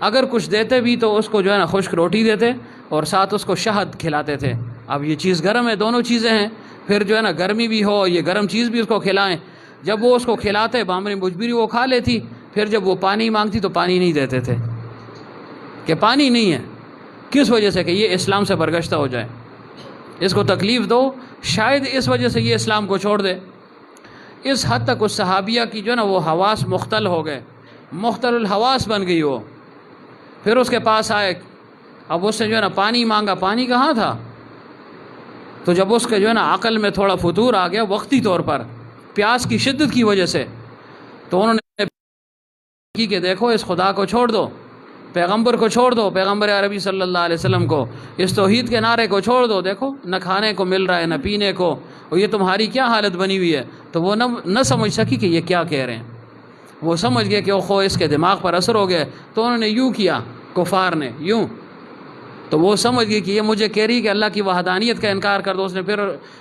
اگر کچھ دیتے بھی تو اس کو جو ہے نا خشک روٹی دیتے اور ساتھ اس کو شہد کھلاتے تھے۔ اب یہ چیز گرم ہے، دونوں چیزیں ہیں، پھر جو ہے نا گرمی بھی ہو، یہ گرم چیز بھی اس کو کھلائیں۔ جب وہ اس کو کھلاتے بامر مجبری وہ کھا لیتی، پھر جب وہ پانی مانگتی تو پانی نہیں دیتے تھے کہ پانی نہیں ہے، کس وجہ سے؟ کہ یہ اسلام سے برگشتہ ہو جائے، اس کو تکلیف دو، شاید اس وجہ سے یہ اسلام کو چھوڑ دے۔ اس حد تک اس صحابیہ کی جو ہے نا وہ حواس مختل ہو گئے، مختل الحواس بن گئی وہ۔ پھر اس کے پاس آئے، اب اس نے جو ہے نا پانی مانگا، پانی کہاں تھا؟ تو جب اس کے جو ہے نا عقل میں تھوڑا فتور آ گیا وقتی طور پر پیاس کی شدت کی وجہ سے، تو انہوں نے کی کہ دیکھو اس خدا کو چھوڑ دو، پیغمبر کو چھوڑ دو، پیغمبر عربی صلی اللہ علیہ وسلم کو، اس توحید کے نعرے کو چھوڑ دو، دیکھو نہ کھانے کو مل رہا ہے نہ پینے کو، اور یہ تمہاری کیا حالت بنی ہوئی ہے۔ تو وہ نہ سمجھ سکی کہ یہ کیا کہہ رہے ہیں، وہ سمجھ گئے کہ اوہو اس کے دماغ پر اثر ہو گیا، تو انہوں نے یوں کیا، کفار نے یوں، تو وہ سمجھ گئی کہ یہ مجھے کہہ رہی کہ اللہ کی وحدانیت کا انکار کر دو۔ اس نے پھر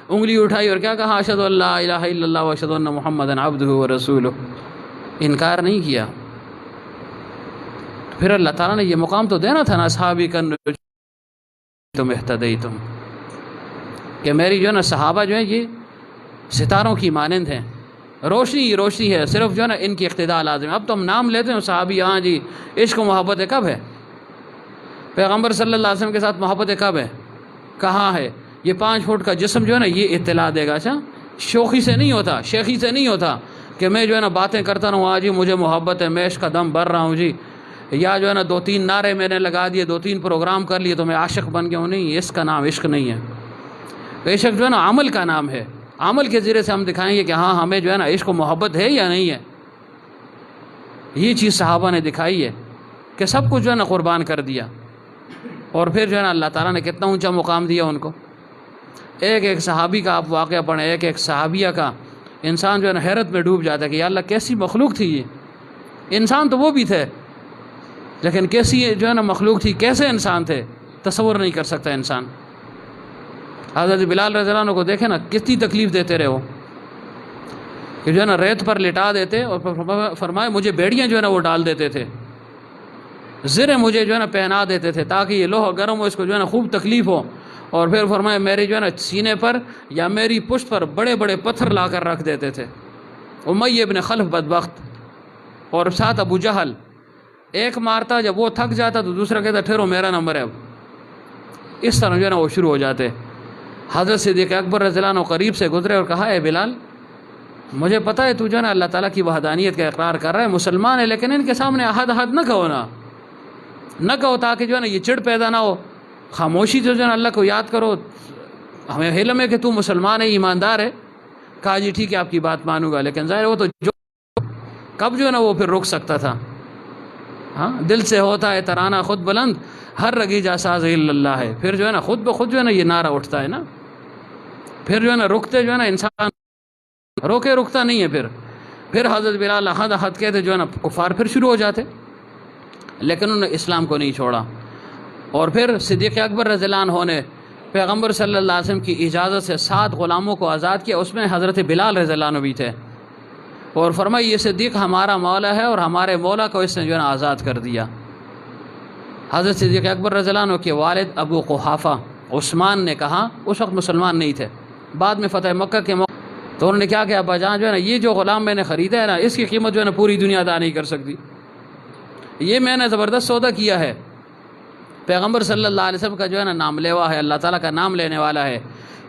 انگلی اٹھائی اور کیا کہا، اشہد ان لا الہ الا اللہ واشہد ان محمدا عبدہ ورسولہ، انکار نہیں کیا۔ پھر اللہ تعالیٰ نے یہ مقام تو دینا تھا نا، اصحابی تم اہتدیتم، کہ میری جو ہے نا صحابہ جو ہیں یہ ستاروں کی مانند ہیں، روشنی ہی روشنی ہے، صرف جو ہے نا ان کی اقتداء لازم ہے۔ اب تو ہم نام لیتے ہیں صحابی، ہاں جی عشق و محبت کب ہے؟ پیغمبر صلی اللہ علیہ وسلم کے ساتھ محبت کب ہے؟ کہاں ہے؟ یہ 5 فٹ کا جسم جو ہے نا یہ اطلاع دے گا۔ اچھا شوخی سے نہیں ہوتا، شیخی سے نہیں ہوتا کہ میں جو ہے نا باتیں کرتا رہوں، ہاں جی مجھے محبت ہے، میں عشق کا دم بھر رہا ہوں جی، یا جو ہے نا 2-3 نعرے میں نے لگا دیے، 2-3 پروگرام کر لیے تو میں عاشق بن گیا ہوں۔ نہیں، اس کا نام عشق نہیں ہے، عشق جو ہے نا عمل کا نام ہے، عمل کے ذریعے سے ہم دکھائیں گے کہ ہاں ہمیں جو ہے نا عشق و محبت ہے یا نہیں ہے۔ یہ چیز صحابہ نے دکھائی ہے کہ سب کچھ جو ہے نا قربان کر دیا، اور پھر جو ہے نا اللہ تعالیٰ نے کتنا اونچا مقام دیا ان کو۔ ایک ایک صحابی کا آپ واقعہ پڑھیں، ایک ایک صحابیہ کا، انسان جو ہے نا حیرت میں ڈوب جاتا ہے کہ یا اللہ کیسی مخلوق تھی یہ، انسان تو وہ بھی تھے لیکن کیسی جو ہے نا مخلوق تھی، کیسے انسان تھے، تصور نہیں کر سکتا انسان۔ حضرت بلال رضی اللہ عنہ کو دیکھیں نا کتنی تکلیف دیتے رہے وہ، کہ جو ہے نا ریت پر لٹا دیتے اور فرمائے مجھے بیڑیاں جو ہے نا وہ ڈال دیتے تھے، زریں مجھے جو ہے نا پہنا دیتے تھے تاکہ یہ لوہا گرم ہو، اس کو جو ہے نا خوب تکلیف ہو، اور پھر فرمائے میرے جو ہے نا سینے پر یا میری پشت پر بڑے بڑے پتھر لا کر رکھ دیتے تھے۔ امیہ ابن خلف بدبخت اور ساتھ ابو جہل، ایک مارتا جب وہ تھک جاتا تو دوسرا کہتا ٹھہرو میرا نمبر ہے اب، اس طرح جو ہے نا وہ شروع ہو جاتے۔ حضرت صدیق اکبر رضی اللہ عنہ قریب سے گزرے اور کہا اے بلال مجھے پتہ ہے تو جو ہے نا اللہ تعالیٰ کی وحدانیت کا اقرار کر رہا ہے، مسلمان ہے، لیکن ان کے سامنے احد احد نہ کہو نہ کہو، تاکہ جو ہے نا یہ چڑ پیدا نہ ہو۔ خاموشی سے جو ہے نا اللہ کو یاد کرو، ہمیں علم ہے کہ تو مسلمان ہے، ایماندار ہے، کہا جی ٹھیک ہے آپ کی بات مانوں گا، لیکن ظاہر وہ تو جو کب جو ہے نا وہ پھر رک سکتا تھا۔ ہاں، دل سے ہوتا ہے ترانہ خود بلند، ہر رگی جا ساز الا اللہ ہے، پھر جو ہے نا خود بخود جو ہے نا یہ نعرہ اٹھتا ہے نا، پھر جو ہے نا رکتے جو ہے نا انسان روکے رکتا نہیں ہے، پھر حضرت بلال احد احد کہتے جو ہے نا کفار پھر شروع ہو جاتے، لیکن انہوں نے اسلام کو نہیں چھوڑا۔ اور پھر صدیق اکبر رضی اللہ عنہ نے پیغمبر صلی اللہ علیہ وسلم کی اجازت سے 7 غلاموں کو آزاد کیا، اس میں حضرت بلال رضی اللہ عنہ بھی تھے، اور فرمایا یہ صدیق ہمارا مولا ہے اور ہمارے مولا کو اس نے جو ہے نا آزاد کر دیا۔ حضرت صدیق اکبر رضی اللہ عنہ کے والد ابو قحافہ عثمان نے کہا، اس وقت مسلمان نہیں تھے، بعد میں فتح مکہ کے موقع تو انہوں نے کیا کہ ابا جان جو ہے نا یہ جو غلام میں نے خریدا ہے نا، اس کی قیمت جو ہے نا پوری دنیا ادا نہیں کر سکتی، یہ میں نے زبردست سودا کیا ہے، پیغمبر صلی اللہ علیہ وسلم کا جو ہے نا نام لیوا ہے، اللہ تعالیٰ کا نام لینے والا ہے،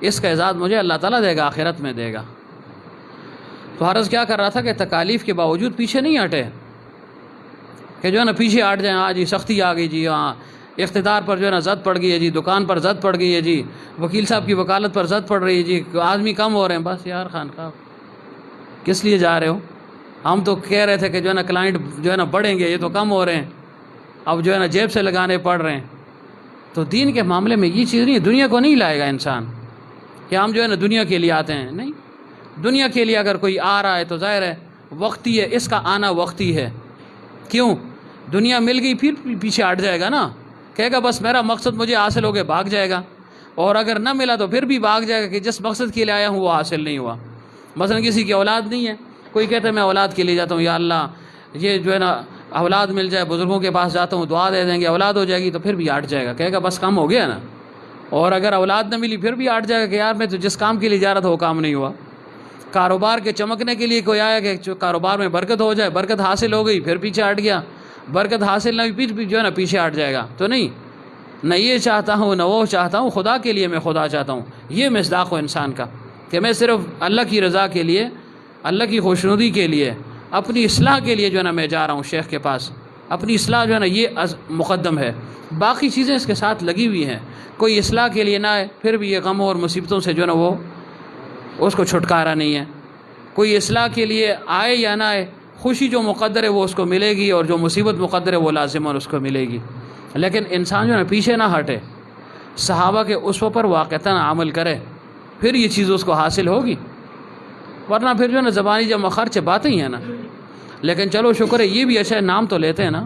اس کا اعزاز مجھے اللہ تعالیٰ دے گا، آخرت میں دے گا۔ تو حرض کیا کر رہا تھا کہ تکالیف کے باوجود پیچھے نہیں ہٹے، کہ جو ہے نا پیچھے ہٹ جائیں، آج جی سختی آ گئی جی، ہاں اقتدار پر جو ہے نا زد پڑ گئی ہے جی، دکان پر زد پڑ گئی ہے جی، وکیل صاحب کی وکالت پر زد پڑ رہی ہے جی، آدمی کم ہو رہے ہیں، بس یار خانقاہ کس لیے جا رہے ہو؟ ہم تو کہہ رہے تھے کہ جو ہے نا کلائنٹ جو ہے نا بڑھیں گے، یہ تو کم ہو رہے ہیں، اب جو ہے نا جیب سے لگانے پڑ رہے ہیں۔ تو دین کے معاملے میں یہ چیز نہیں ہے، دنیا کو نہیں لائے گا انسان کہ ہم جو ہے نا دنیا کے لیے آتے ہیں، نہیں، دنیا کے لیے اگر کوئی آ رہا ہے تو ظاہر ہے وقتی ہے، اس کا آنا وقتی ہے۔ کیوں؟ دنیا مل گئی پھر پیچھے ہٹ جائے گا نا، کہے گا بس میرا مقصد مجھے حاصل ہو گیا، بھاگ جائے گا، اور اگر نہ ملا تو پھر بھی بھاگ جائے گا کہ جس مقصد کے لیے آیا ہوں وہ حاصل نہیں ہوا۔ مثلا کسی کی اولاد نہیں ہے، کوئی کہتا ہے میں اولاد کے لیے جاتا ہوں، یا اللہ یہ جو ہے نا اولاد مل جائے، بزرگوں کے پاس جاتا ہوں دعا دے دیں گے، اولاد ہو جائے گی، تو پھر بھی ہٹ جائے گا، کہے گا بس کام ہو گیا نا۔ اور اگر اولاد نہ ملی پھر بھی ہٹ جائے گا کہ یار میں تو جس کام کے لیے جا رہا تھا وہ کام نہیں ہوا۔ کاروبار کے چمکنے کے لیے کوئی آیا کہ کاروبار میں برکت ہو جائے، برکت حاصل ہو گئی پھر پیچھے ہٹ گیا، برکت حاصل نہ ہوئی پھر جو ہے نا پیچھے ہٹ جائے گا۔ تو نہیں، نہ یہ چاہتا ہوں نہ وہ چاہتا ہوں، خدا کے لیے میں خدا چاہتا ہوں، یہ مصداق ہو انسان کا کہ میں صرف اللہ کی رضا کے لیے، اللہ کی خوشنودی کے لیے، اپنی اصلاح کے لیے جو ہے نا میں جا رہا ہوں شیخ کے پاس، اپنی اصلاح جو ہے نا یہ مقدم ہے، باقی چیزیں اس کے ساتھ لگی ہوئی ہیں۔ کوئی اصلاح کے لیے نہ آئے پھر بھی یہ غموں اور مصیبتوں سے جو ہے نا وہ اس کو چھٹکارا نہیں ہے۔ کوئی اصلاح کے لیے آئے یا نہ آئے، خوشی جو مقدر ہے وہ اس کو ملے گی، اور جو مصیبت مقدر ہے وہ لازماً اس کو ملے گی۔ لیکن انسان جو ہے نا پیچھے نہ ہٹے، صحابہ کے اسوہ پر واقعتاً عمل کرے، پھر یہ چیز اس کو حاصل ہوگی، ورنہ پھر جو ہے نا زبانی جب مخرچ باتیں ہی ہیں نا۔ لیکن چلو شکر ہے یہ بھی اچھا ہے، نام تو لیتے ہیں نا،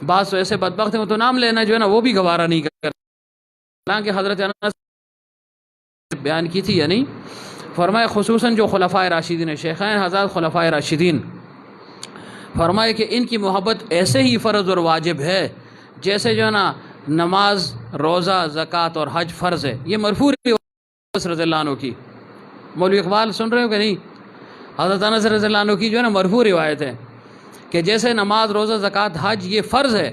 بعض تو ایسے بدبخت ہیں وہ تو نام لینا جو ہے نا وہ بھی گوارا نہیں کرتے۔ حالانکہ حضرت انس بیان کی تھی یا نہیں، فرمائے خصوصاً جو خلفائے راشدین شیخین حضرات خلفائے راشدین، فرمائے کہ ان کی محبت ایسے ہی فرض اور واجب ہے جیسے جو ہے نا نماز، روزہ، زکوٰۃ اور حج فرض ہے۔ یہ مرفوع رضی اللہ عنہ کی، مولوی اقبال سن رہے ہو کہ نہیں؟ حضرت انس رضی اللہ عنہ کی جو ہے نا مرفوع روایت ہے کہ جیسے نماز، روزہ، زکوٰۃ، حج یہ فرض ہے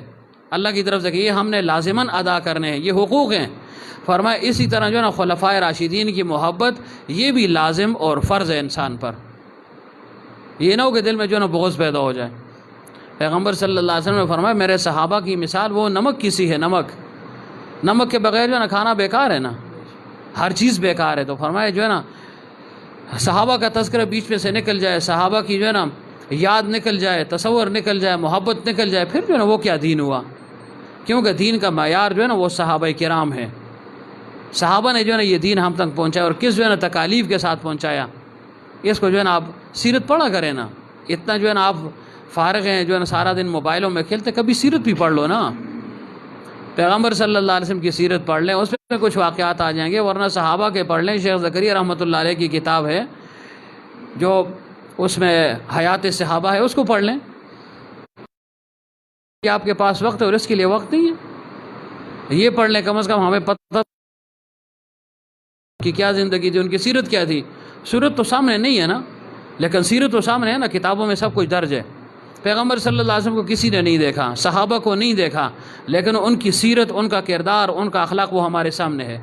اللہ کی طرف سے کہ یہ ہم نے لازماً ادا کرنے ہیں، یہ حقوق ہیں، فرمایا اسی طرح جو ہے نا خلفائے راشدین کی محبت یہ بھی لازم اور فرض ہے انسان پر۔ یہ نہ ہو کہ دل میں جو ہے نا بغض پیدا ہو جائے۔ پیغمبر صلی اللہ علیہ وسلم نے فرمایا میرے صحابہ کی مثال وہ نمک کی سی ہے، نمک کے بغیر جو ہے نا کھانا بیکار ہے نا، ہر چیز بیکار ہے۔ تو فرمایا جو ہے نا صحابہ کا تذکرہ بیچ میں سے نکل جائے، صحابہ کی جو ہے نا یاد نکل جائے، تصور نکل جائے، محبت نکل جائے، پھر جو ہے نا وہ کیا دین ہوا؟ کیونکہ دین کا معیار جو ہے نا وہ صحابہ کرام ہے۔ صحابہ نے جو ہے نا یہ دین ہم تک پہنچایا، اور کس جو ہے نا تکالیف کے ساتھ پہنچایا، اس کو جو ہے نا آپ سیرت پڑھا کریں نا۔ اتنا جو ہے نا آپ فارغ ہیں جو ہے نا سارا دن موبائلوں میں کھیلتے، کبھی سیرت بھی پڑھ لو نا، پیغمبر صلی اللہ علیہ وسلم کی سیرت پڑھ لیں، اس میں کچھ واقعات آ جائیں گے، ورنہ صحابہ کے پڑھ لیں۔ شیخ زکریا رحمۃ اللہ علیہ کی کتاب ہے جو اس میں حیات صحابہ ہے، اس کو پڑھ لیں۔ کہ آپ کے پاس وقت ہے اور اس کے لیے وقت نہیں ہے، یہ پڑھ لیں، کم از کم ہمیں پتہ کہ کیا زندگی تھی، ان کی سیرت کیا تھی۔ صورت تو سامنے نہیں ہے نا، لیکن سیرت تو سامنے ہے نا، کتابوں میں سب کچھ درج ہے۔ پیغمبر صلی اللہ علیہ وسلم کو کسی نے نہیں دیکھا، صحابہ کو نہیں دیکھا، لیکن ان کی سیرت، ان کا کردار، ان کا اخلاق وہ ہمارے سامنے ہے،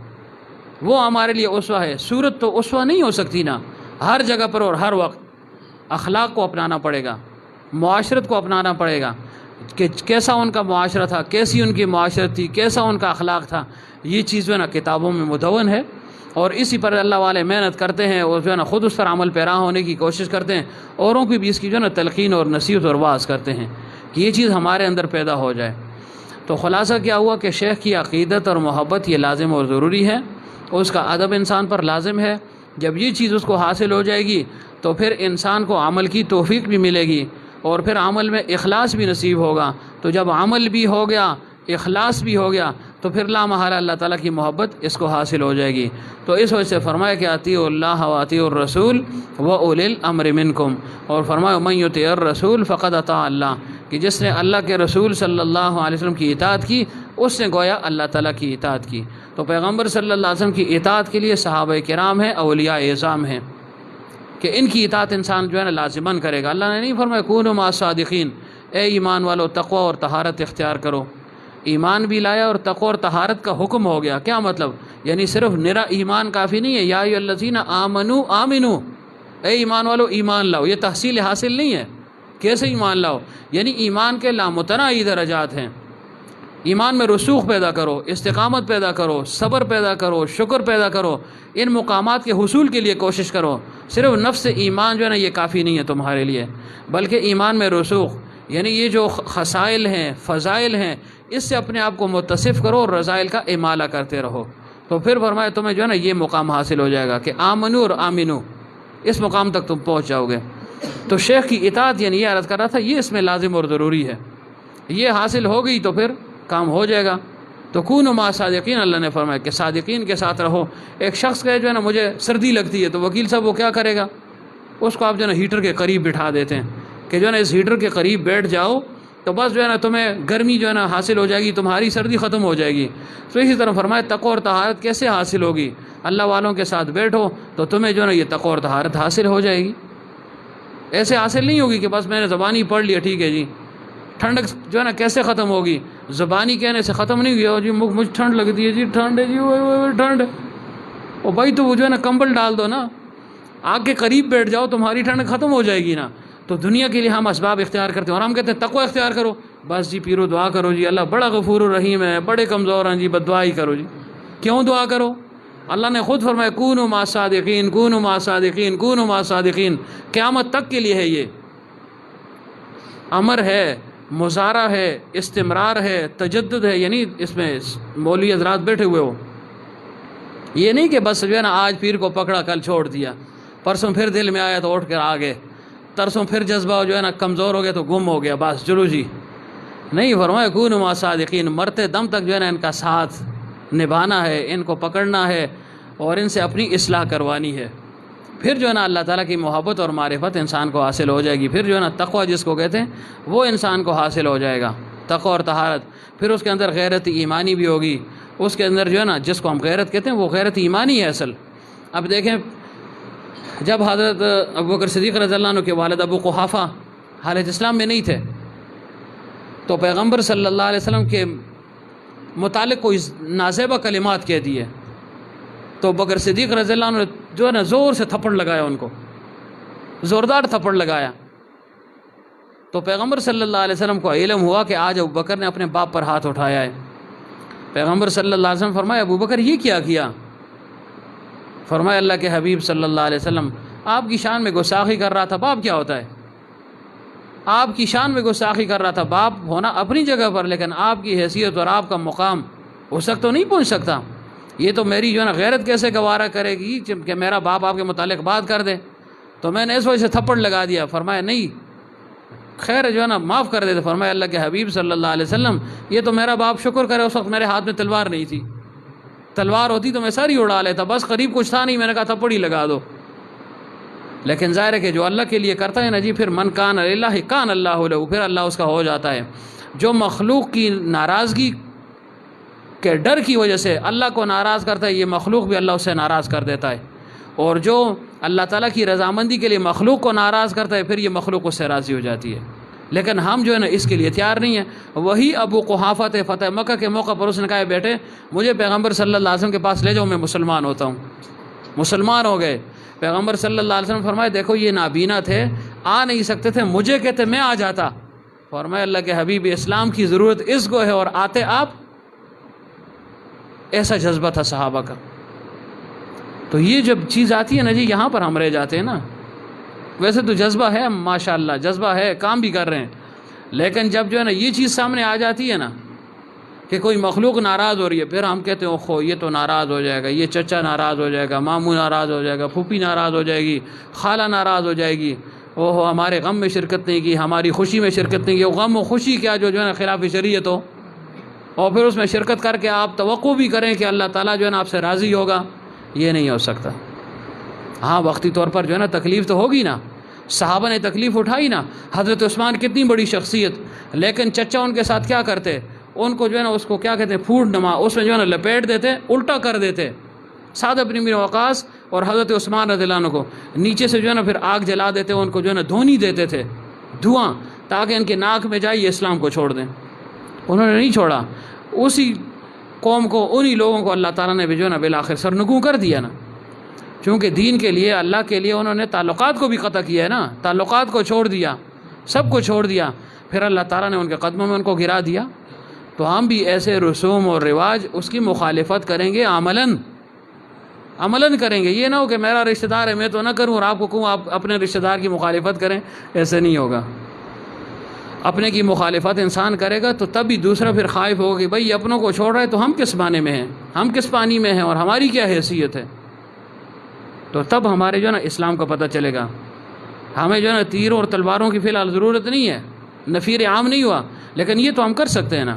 وہ ہمارے لیے اسوہ ہے۔ صورت تو اسوہ نہیں ہو سکتی نا ہر جگہ پر اور ہر وقت، اخلاق کو اپنانا پڑے گا، معاشرت کو اپنانا پڑے گا کہ کیسا ان کا معاشرہ تھا، کیسی ان کی معاشرت تھی، کیسا ان کا اخلاق تھا. یہ چیز جو ہے نا کتابوں میں مدون ہے، اور اسی پر اللہ والے محنت کرتے ہیں اور جو ہے نا خود اس پر عمل پیرا ہونے کی کوشش کرتے ہیں، اوروں کی بھی اس کی جو ہے نا تلقین اور نصیحت اور واعظ کرتے ہیں کہ یہ چیز ہمارے اندر پیدا ہو جائے. تو خلاصہ کیا ہوا کہ شیخ کی عقیدت اور محبت یہ لازم اور ضروری ہے، اس کا ادب انسان پر لازم ہے. جب یہ چیز اس کو حاصل ہو جائے گی تو پھر انسان کو عمل کی توفیق بھی ملے گی، اور پھر عمل میں اخلاص بھی نصیب ہوگا. تو جب عمل بھی ہو گیا، اخلاص بھی ہو گیا، تو پھر لا محالہ اللہ تعالیٰ کی محبت اس کو حاصل ہو جائے گی. تو اس وجہ سے فرمایا کہ اطیعوا اللہ و اطیعوا الرسول و اولی الامر منکم، اور فرمایا من یطیع الرسول فقد اطاع اللہ، کہ جس نے اللہ کے رسول صلی اللہ علیہ وسلم کی اطاعت کی اس نے گویا اللہ تعالیٰ کی اطاعت کی. تو پیغمبر صلی اللہ علیہ وسلم کی اطاعت کے لیے صحابہ کرام ہیں، اولیاء اعظام ہیں کہ ان کی اطاعت انسان جو ہے نا لازماً کرے گا. اللہ نے نہیں فرمایا کونوا مع الصادقین، اے ایمان والو تقوی اور طہارت اختیار کرو. ایمان بھی لایا اور تقوی اور طہارت کا حکم ہو گیا. کیا مطلب؟ یعنی صرف نرا ایمان کافی نہیں ہے. یا ایھا الذین آمنوا آمنو، اے ایمان والو ایمان لاؤ. یہ تحصیل حاصل نہیں ہے. کیسے ایمان لاؤ؟ یعنی ایمان کے لامتناہی درجات ہیں. ایمان میں رسوخ پیدا کرو، استقامت پیدا کرو، صبر پیدا کرو، شکر پیدا کرو. ان مقامات کے حصول کے لیے کوشش کرو. صرف نفس ایمان جو ہے نا یہ کافی نہیں ہے تمہارے لیے، بلکہ ایمان میں رسوخ، یعنی یہ جو خصائل ہیں، فضائل ہیں، اس سے اپنے آپ کو متصف کرو اور رضائل کا امالہ کرتے رہو. تو پھر فرمایا تمہیں جو ہے نا یہ مقام حاصل ہو جائے گا کہ آمنو اور آمنو، اس مقام تک تم پہنچ جاؤ گے. تو شیخ کی اطاعت یعنی یہ عرض کر رہا تھا یہ اس میں لازم اور ضروری ہے. یہ حاصل ہو گئی تو پھر کام ہو جائے گا. تو کونوا مع الصادقین، اللہ نے فرمایا کہ صادقین کے ساتھ رہو. ایک شخص کہے جو ہے نا مجھے سردی لگتی ہے، تو وکیل صاحب وہ کیا کرے گا؟ اس کو آپ جو ہے نا ہیٹر کے قریب بٹھا دیتے ہیں کہ جو ہے نا اس ہیٹر کے قریب بیٹھ جاؤ تو بس جو ہے نا تمہیں گرمی جو ہے نا حاصل ہو جائے گی، تمہاری سردی ختم ہو جائے گی. تو اسی طرح فرمایا تقوی اور طہارت کیسے حاصل ہوگی؟ اللہ والوں کے ساتھ بیٹھو تو تمہیں جو ہے نا یہ تقوی اور طہارت حاصل ہو جائے گی. ایسے حاصل نہیں ہوگی کہ بس میں نے زبانی پڑھ لیا ٹھیک ہے جی. ٹھنڈک جو ہے نا کیسے ختم ہوگی؟ زبانی کہنے سے ختم نہیں ہوئی. جی مجھے ٹھنڈ لگتی ہے جی، ٹھنڈ ہے جی، ٹھنڈ. او بھائی تو وہ جو ہے نا کمبل ڈال دو نا، آگ کے قریب بیٹھ جاؤ، تمہاری ٹھنڈ ختم ہو جائے گی نا. تو دنیا کے لیے ہم اسباب اختیار کرتے ہیں اور ہم کہتے ہیں تقوی اختیار کرو. بس جی پیرو دعا کرو جی، اللہ بڑا غفور الرحیم ہے، بڑے کمزور ہیں جی، بد دعا ہی کرو جی. کیوں دعا کرو؟ اللہ نے خود فرمایا کونوا مع الصادقین، کونوا مع الصادقین، کونوا مع الصادقین. قیامت تک کے لیے ہے، یہ امر ہے، مضارع ہے، استمرار ہے، تجدد ہے. یعنی اس میں مولوی حضرات بیٹھے ہوئے ہو، یہ نہیں کہ بس جو ہے نا آج پیر کو پکڑا کل چھوڑ دیا، پرسوں پھر دل میں آیا تو اٹھ کر آ گئے، ترسوں پھر جذبہ جو ہے نا کمزور ہو گیا تو گم ہو گیا، بس چلو جی. نہیں، فرمایا کونوا مع الصادقین، مرتے دم تک جو ہے نا ان کا ساتھ نبھانا ہے، ان کو پکڑنا ہے اور ان سے اپنی اصلاح کروانی ہے. پھر جو ہے نا اللہ تعالیٰ کی محبت اور معرفت انسان کو حاصل ہو جائے گی. پھر جو ہے نا تقوی جس کو کہتے ہیں وہ انسان کو حاصل ہو جائے گا، تقوی اور طہارت. پھر اس کے اندر غیرت ایمانی بھی ہوگی. اس کے اندر جو ہے نا جس کو ہم غیرت کہتے ہیں وہ غیرت ایمانی ہے اصل. اب دیکھیں جب حضرت ابوبکر صدیق رضی اللہ عنہ کے والد ابو قحافہ حالت اسلام میں نہیں تھے تو پیغمبر صلی اللہ علیہ وسلم کے متعلق کوئی نازیبہ کلمات کہہ دیے تو بکر صدیق رضی اللہ عنہ نے جو ہے نا زور سے تھپڑ لگایا، ان کو زوردار تھپڑ لگایا. تو پیغمبر صلی اللہ علیہ وسلم کو علم ہوا کہ آج ابوبکر نے اپنے باپ پر ہاتھ اٹھایا ہے. پیغمبر صلی اللہ علیہ وسلم فرمایا ابوبکر یہ کیا؟ فرمایا اللہ کے حبیب صلی اللہ علیہ وسلم آپ کی شان میں گستاخی کر رہا تھا. باپ کیا ہوتا ہے؟ آپ کی شان میں گستاخی کر رہا تھا. باپ ہونا اپنی جگہ پر، لیکن آپ کی حیثیت اور آپ کا مقام اس تک تو نہیں پہنچ سکتا. یہ تو میری جو ہے نا غیرت کیسے گوارا کرے گی کہ میرا باپ آپ کے متعلق بات کر دے. تو میں نے اس وجہ سے تھپڑ لگا دیا. فرمایا نہیں، خیر جو ہے نا معاف کر دے. فرمایا اللہ کے حبیب صلی اللہ علیہ وسلم یہ تو میرا باپ شکر کرے اس وقت میرے ہاتھ میں تلوار نہیں تھی، تلوار ہوتی تو میں ساری اڑا لیتا، بس قریب کچھ تھا نہیں، میں نے کہا تھپڑ ہی لگا دو. لیکن ظاہر ہے کہ جو اللہ کے لیے کرتا ہے نا جی، پھر من کان للہ کان اللہ لہ، پھر اللہ اس کا ہو جاتا ہے. جو مخلوق کی ناراضگی کے ڈر کی وجہ سے اللہ کو ناراض کرتا ہے، یہ مخلوق بھی اللہ اس سے ناراض کر دیتا ہے. اور جو اللہ تعالیٰ کی رضامندی کے لیے مخلوق کو ناراض کرتا ہے، پھر یہ مخلوق اس سے راضی ہو جاتی ہے. لیکن ہم جو ہے نا اس کے لیے تیار نہیں ہیں. وہی ابو قحافہ تھے، فتح مکہ کے موقع پر اس نے کہا بیٹے مجھے پیغمبر صلی اللہ علیہ وسلم کے پاس لے جاؤ، میں مسلمان ہوتا ہوں. مسلمان ہو گئے. پیغمبر صلی اللہ علیہ وسلم فرمائے دیکھو یہ نابینا تھے، آ نہیں سکتے تھے، مجھے کہتے میں آ جاتا۔ فرمایا اللہ کے حبیب اسلام کی ضرورت اس کو ہے اور آتے آپ۔ ایسا جذبہ تھا صحابہ کا۔ تو یہ جب چیز آتی ہے نا جی، یہاں پر ہم رہ جاتے ہیں نا۔ ویسے تو جذبہ ہے ماشاءاللہ، جذبہ ہے، کام بھی کر رہے ہیں، لیکن جب جو ہے نا یہ چیز سامنے آ جاتی ہے نا کہ کوئی مخلوق ناراض ہو رہی ہے، پھر ہم کہتے ہیں اوہو یہ تو ناراض ہو جائے گا، یہ چچا ناراض ہو جائے گا، ماموں ناراض ہو جائے گا، پھوپھی ناراض ہو جائے گی، خالہ ناراض ہو جائے گی، اوہو ہمارے غم میں شرکت نہیں کی، ہماری خوشی میں شرکت نہیں کی۔ وہ غم و خوشی کیا جو ہے نا خلاف شریعت ہو، اور پھر اس میں شرکت کر کے آپ توقع بھی کریں کہ اللہ تعالیٰ جو ہے نا آپ سے راضی ہوگا، یہ نہیں ہو سکتا۔ ہاں وقتی طور پر جو ہے نا تکلیف تو ہوگی نا، صحابہ نے تکلیف اٹھائی نا۔ حضرت عثمان کتنی بڑی شخصیت، لیکن چچا ان کے ساتھ کیا کرتے، ان کو جو ہے نا اس کو کیا کہتے ہیں پھوٹ نما، اس میں جو ہے نا لپیٹ دیتے، الٹا کر دیتے۔ سعد بن وقاص اور حضرت عثمان رضی اللہ عنہ کو نیچے سے جو ہے نا پھر آگ جلا دیتے، ان کو جو ہے نا دھونی دیتے تھے، دھواں، تاکہ ان کے ناک میں جائے یہ اسلام کو چھوڑ دیں۔ انہوں نے نہیں چھوڑا، اسی قوم کو، انہی لوگوں کو اللہ تعالیٰ نے بھی جو ہے نا بالآخر سرنگوں کر دیا نا، چونکہ دین کے لیے، اللہ کے لیے انہوں نے تعلقات کو بھی قطع کیا ہے نا، تعلقات کو چھوڑ دیا، سب کو چھوڑ دیا، پھر اللہ تعالیٰ نے ان کے قدموں میں ان کو گرا دیا۔ تو ہم بھی ایسے رسوم اور رواج اس کی مخالفت کریں گے، عملاً کریں گے۔ یہ نہ ہو کہ میرا رشتہ دار ہے میں تو نہ کروں اور آپ کو کہوں آپ اپنے رشتہ دار کی مخالفت کریں، ایسے نہیں ہوگا۔ اپنے کی مخالفت انسان کرے گا تو تب بھی دوسرا پھر خائف ہوگا کہ بھائی اپنوں کو چھوڑ رہا ہے تو ہم کس معنی میں ہیں، ہم کس پانی میں ہیں اور ہماری کیا حیثیت ہے۔ تو تب ہمارے جو ہے نا اسلام کا پتہ چلے گا۔ ہمیں جو ہے نا تیروں اور تلواروں کی فی الحال ضرورت نہیں ہے، نفیر عام نہیں ہوا، لیکن یہ تو ہم کر سکتے ہیں نا۔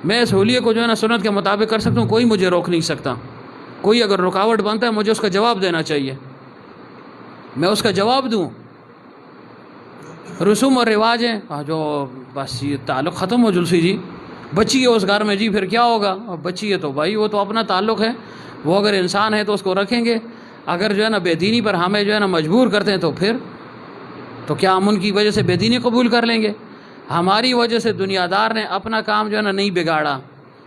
میں اس حلیے کو جو ہے نا سنت کے مطابق کر سکتا ہوں، کوئی مجھے روک نہیں سکتا۔ کوئی اگر رکاوٹ بنتا ہے مجھے اس کا جواب دینا چاہیے، میں اس کا جواب دوں۔ رسوم اور رواج ہیں جو بس یہ تعلق ختم ہو جلسی جی، بچی ہے اس گھر میں جی، پھر کیا ہوگا؟ بچی ہے تو بھائی وہ تو اپنا تعلق ہے، وہ اگر انسان ہے تو اس کو رکھیں گے۔ اگر جو ہے نا بے دینی پر ہمیں جو ہے نا مجبور کرتے ہیں تو کیا ہم ان کی وجہ سے بے دینی قبول کر لیں گے؟ ہماری وجہ سے دنیا دار نے اپنا کام جو ہے نا نہیں بگاڑا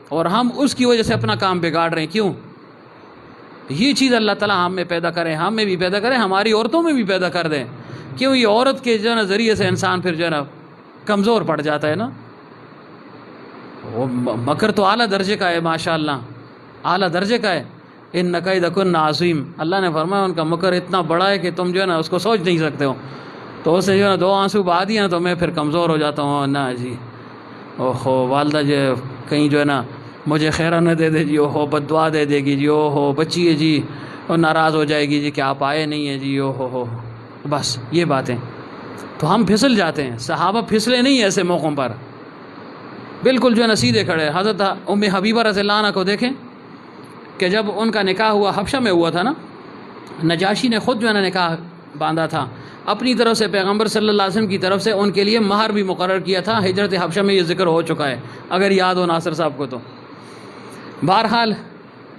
اور ہم اس کی وجہ سے اپنا کام بگاڑ رہے ہیں، کیوں؟ یہ چیز اللہ تعالیٰ ہم میں پیدا کرے، ہم میں بھی پیدا کرے، ہماری عورتوں میں بھی پیدا کر دیں۔ کیوں؟ یہ عورت کے جو ہے نا ذریعے سے انسان پھر جو ہے نا کمزور پڑ جاتا ہے نا۔ وہ مکر تو اعلیٰ درجے کا ہے، ماشاءاللہ اعلیٰ درجے کا ہے۔ ان کیدکن عظیم، اللہ نے فرمایا ان کا مکر اتنا بڑا ہے کہ تم جو ہے نا اس کو سوچ نہیں سکتے ہو۔ تو اسے جو ہے نا 2 آنسو بہا دیا تو میں پھر کمزور ہو جاتا ہوں، نہ جی اوہو والدہ جو کہیں جو ہے نا مجھے خیرہ نہ دے دے جی، اوہو بد دعا دے دے گی جی، اوہو بچی ہے جی اور ناراض ہو جائے گی جی کہ آپ آئے نہیں ہیں جی، اوہو بس یہ باتیں۔ تو ہم پھسل جاتے ہیں، صحابہ پھسلے نہیں ایسے موقعوں پر، بالکل جو ہے نا سیدھے کھڑے۔ حضرت ام حبیبہ رضی اللہ عنہ کو دیکھیں کہ جب ان کا نکاح ہوا، حبشہ میں ہوا تھا نا، نجاشی نے خود جو ہے نا نکاح باندھا تھا اپنی طرف سے، پیغمبر صلی اللہ علیہ وسلم کی طرف سے ان کے لیے مہر بھی مقرر کیا تھا۔ ہجرت حبشہ میں یہ ذکر ہو چکا ہے اگر یاد ہو ناصر صاحب کو تو۔ بہرحال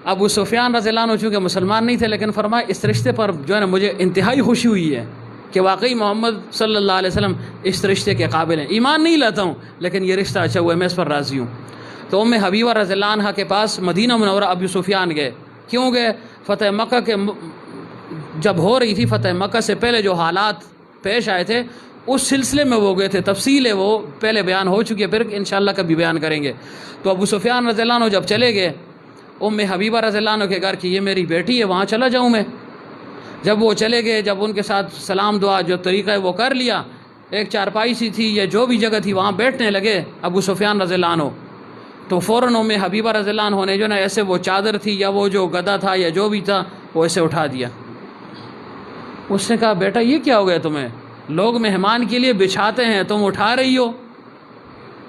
ابو سفیان رضی اللہ عنہ چونکہ مسلمان نہیں تھے، لیکن فرمایا اس رشتے پر جو ہے نا مجھے انتہائی خوشی ہوئی ہے کہ واقعی محمد صلی اللہ علیہ وسلم اس رشتے کے قابل ہیں۔ ایمان نہیں لاتا ہوں لیکن یہ رشتہ اچھا ہوا ہے، میں اس پر راضی ہوں۔ تو ام حبیبہ رضی اللہ عنہ کے پاس مدینہ منورہ ابو سفیان گئے۔ کیوں گئے؟ فتح مکہ کے جب ہو رہی تھی، فتح مکہ سے پہلے جو حالات پیش آئے تھے اس سلسلے میں وہ گئے تھے، تفصیل ہے وہ پہلے بیان ہو چکی ہے، پھر انشاءاللہ کبھی بیان کریں گے۔ تو ابو سفیان رضی اللہ عنہ جب چلے گئے ام حبیبہ رضی اللہ عنہ کے گھر کی، یہ میری بیٹی ہے وہاں چلا جاؤں میں؟ جب وہ چلے گئے، جب ان کے ساتھ سلام دعا جو طریقہ ہے وہ کر لیا، ایک چارپائی سی تھی یا جو بھی جگہ تھی وہاں بیٹھنے لگے ابو سفیان رضی اللہ عنہ، تو فوراً ام حبیبہ رضی اللہ عنہ نے جو نا ایسے وہ چادر تھی یا وہ جو گدا تھا یا جو بھی تھا وہ ایسے اٹھا دیا۔ اس نے کہا بیٹا یہ کیا ہو گیا تمہیں؟ لوگ مہمان کے لیے بچھاتے ہیں تم اٹھا رہی ہو؟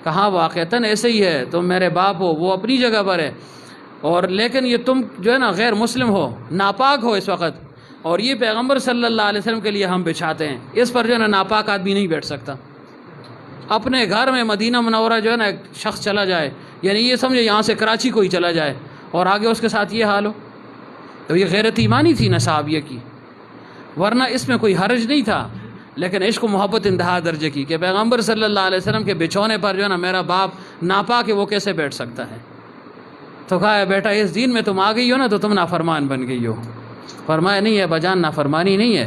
کہا واقعتاً ایسے ہی ہے، تم میرے باپ ہو، وہ اپنی جگہ پر ہے، اور لیکن یہ تم جو ہے نا غیر مسلم ہو، ناپاک ہو اس وقت، اور یہ پیغمبر صلی اللہ علیہ وسلم کے لیے ہم بچھاتے ہیں، اس پر جو ہے نا ناپاک آدمی نہیں بیٹھ سکتا۔ اپنے گھر میں مدینہ منورہ جو ہے نا ایک شخص چلا جائے، یعنی یہ سمجھے یہاں سے کراچی کوئی چلا جائے اور آگے اس کے ساتھ یہ حال ہو، تو یہ غیرت ایمانی تھی نا صحابیہ کی، ورنہ اس میں کوئی حرج نہیں تھا۔ لیکن عشق و محبت انتہا درجے کی کہ پیغمبر صلی اللہ علیہ وسلم کے بچھونے پر جو ہے نا میرا باپ ناپاک ہے، وہ کیسے بیٹھ سکتا ہے؟ تو کہا بیٹا اس دین میں تم آ گئی ہو نا تو تم نافرمان بن گئی ہو۔ فرمایا نہیں ہے بجان، نافرمانی نہیں ہے،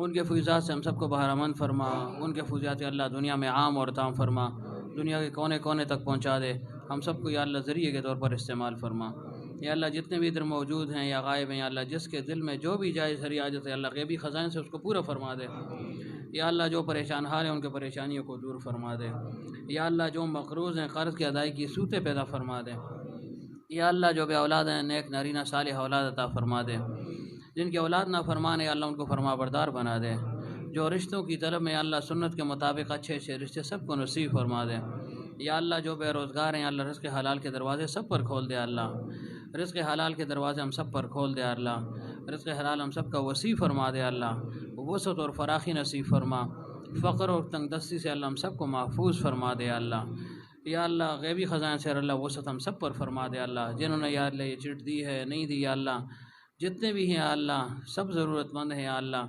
ان کے فیضات سے ہم سب کو بہرامند فرما، ان کے فیضات اللہ دنیا میں عام اور تام فرما، دنیا کے کونے کونے تک پہنچا دے، ہم سب کو یا اللہ ذریعے کے طور پر استعمال فرما۔ یا اللہ جتنے بھی ادھر موجود ہیں یا غائب ہیں، یا اللہ جس کے دل میں جو بھی جائز ہری حاجت ہے اللہ غیبی خزائن سے اس کو پورا فرما دے۔ یا اللہ جو پریشان حال ہیں ان کے پریشانیوں کو دور فرما دے۔ یا اللہ جو مقروض ہیں قرض کی ادائیگی کی صورتیں پیدا فرما دے۔ یا اللہ جو بے اولاد ہیں نیک نارینہ صالح اولاد عطا فرما دے، جن کی اولاد نافرمان ہے یا اللہ ان کو فرما بردار بنا دے، جو رشتوں کی طلب میں یا اللہ سنت کے مطابق اچھے اچھے رشتے سب کو نصیب فرما دے۔ یا اللہ جو بے روزگار ہیں یا اللہ رزق حلال کے دروازے سب پر کھول دے، اللہ رزق حلال کے دروازے ہم سب پر کھول دے، اللہ رزق حلال ہم سب کا وسیع فرما دے، اللہ وسعت اور فراخی نصیب فرما، فقر اور تنگ دستی سے اللہ ہم سب کو محفوظ فرما دے، اللہ یا اللہ غیبی خزائن سے اللہ وسعت ہم سب پر فرما دے، اللہ جنہوں نے یا اللہ یہ چٹ دی ہے نہیں دی یا اللہ جتنے بھی ہیں یا اللہ سب ضرورت مند ہیں یا اللہ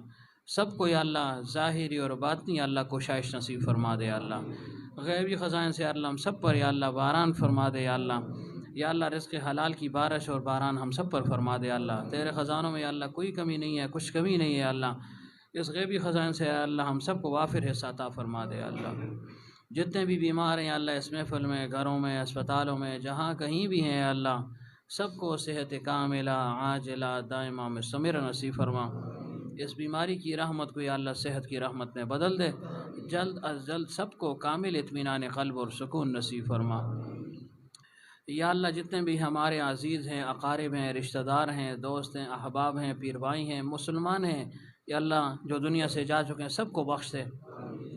سب کو یا اللہ ظاہری اور باطنی یا اللہ کوشش نصیب فرما دے، یا اللہ غیبی خزائن سے اللہ ہم سب پر یا اللہ باران فرما دے، یا اللہ رزق حلال کی بارش اور باران ہم سب پر فرما دے، اللہ تیرے خزانوں میں یا اللہ کوئی کمی نہیں ہے، کچھ کمی نہیں ہے، اللہ اس غیبی خزائن سے یا اللہ ہم سب کو وافر حصہ عطا فرما دے، اللہ جتنے بھی بیمار ہیں یا اللہ اس محفل میں گھروں میں اسپتالوں میں جہاں کہیں بھی ہیں یا اللہ سب کو صحت کاملہ عاجلہ دائمہ مستمر نصیب فرما، اس بیماری کی رحمت کو یا اللہ صحت کی رحمت میں بدل دے، جلد از جلد سب کو کامل اطمینان قلب اور سکون نصیب فرما۔ یا اللہ جتنے بھی ہمارے عزیز ہیں اقارب ہیں رشتہ دار ہیں دوست ہیں احباب ہیں پیر بھائی ہیں مسلمان ہیں یا اللہ جو دنیا سے جا چکے ہیں سب کو بخش دے،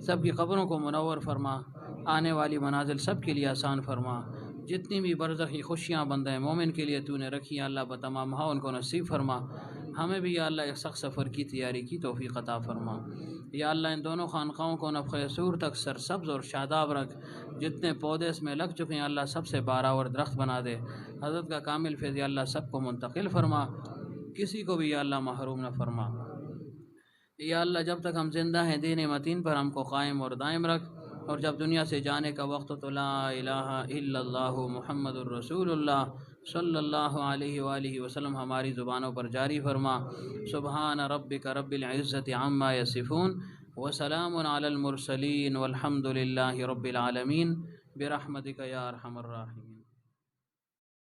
سب کی قبروں کو منور فرما، آنے والی منازل سب کے لیے آسان فرما، جتنی بھی برزخی خوشیاں بندے مومن کے لیے تو نے رکھی یا اللہ بتمام ان کو نصیب فرما، ہمیں بھی یا اللہ ایک سخت سفر کی تیاری کی توفیق عطا فرما۔ یا اللہ ان دونوں خانقاہوں کو نفخ صور تک سرسبز اور شاداب رکھ، جتنے پودے اس میں لگ چکے ہیں اللہ سب سے باراور درخت بنا دے، حضرت کا کامل فیض یا اللہ سب کو منتقل فرما، کسی کو بھی یا اللہ محروم نہ فرما۔ یا اللہ جب تک ہم زندہ ہیں دین متین پر ہم کو قائم اور دائم رکھ، اور جب دنیا سے جانے کا وقت تو لا الہ الا اللہ محمد الرسول اللہ صلی اللہ علیہ وآلہ وسلم ہماری زبانوں پر جاری فرما۔ سبحان ربک رب العزت عما یصفون وسلام علی المرسلین والحمد للہ رب العالمین برحمتک یا ارحم الراحمین۔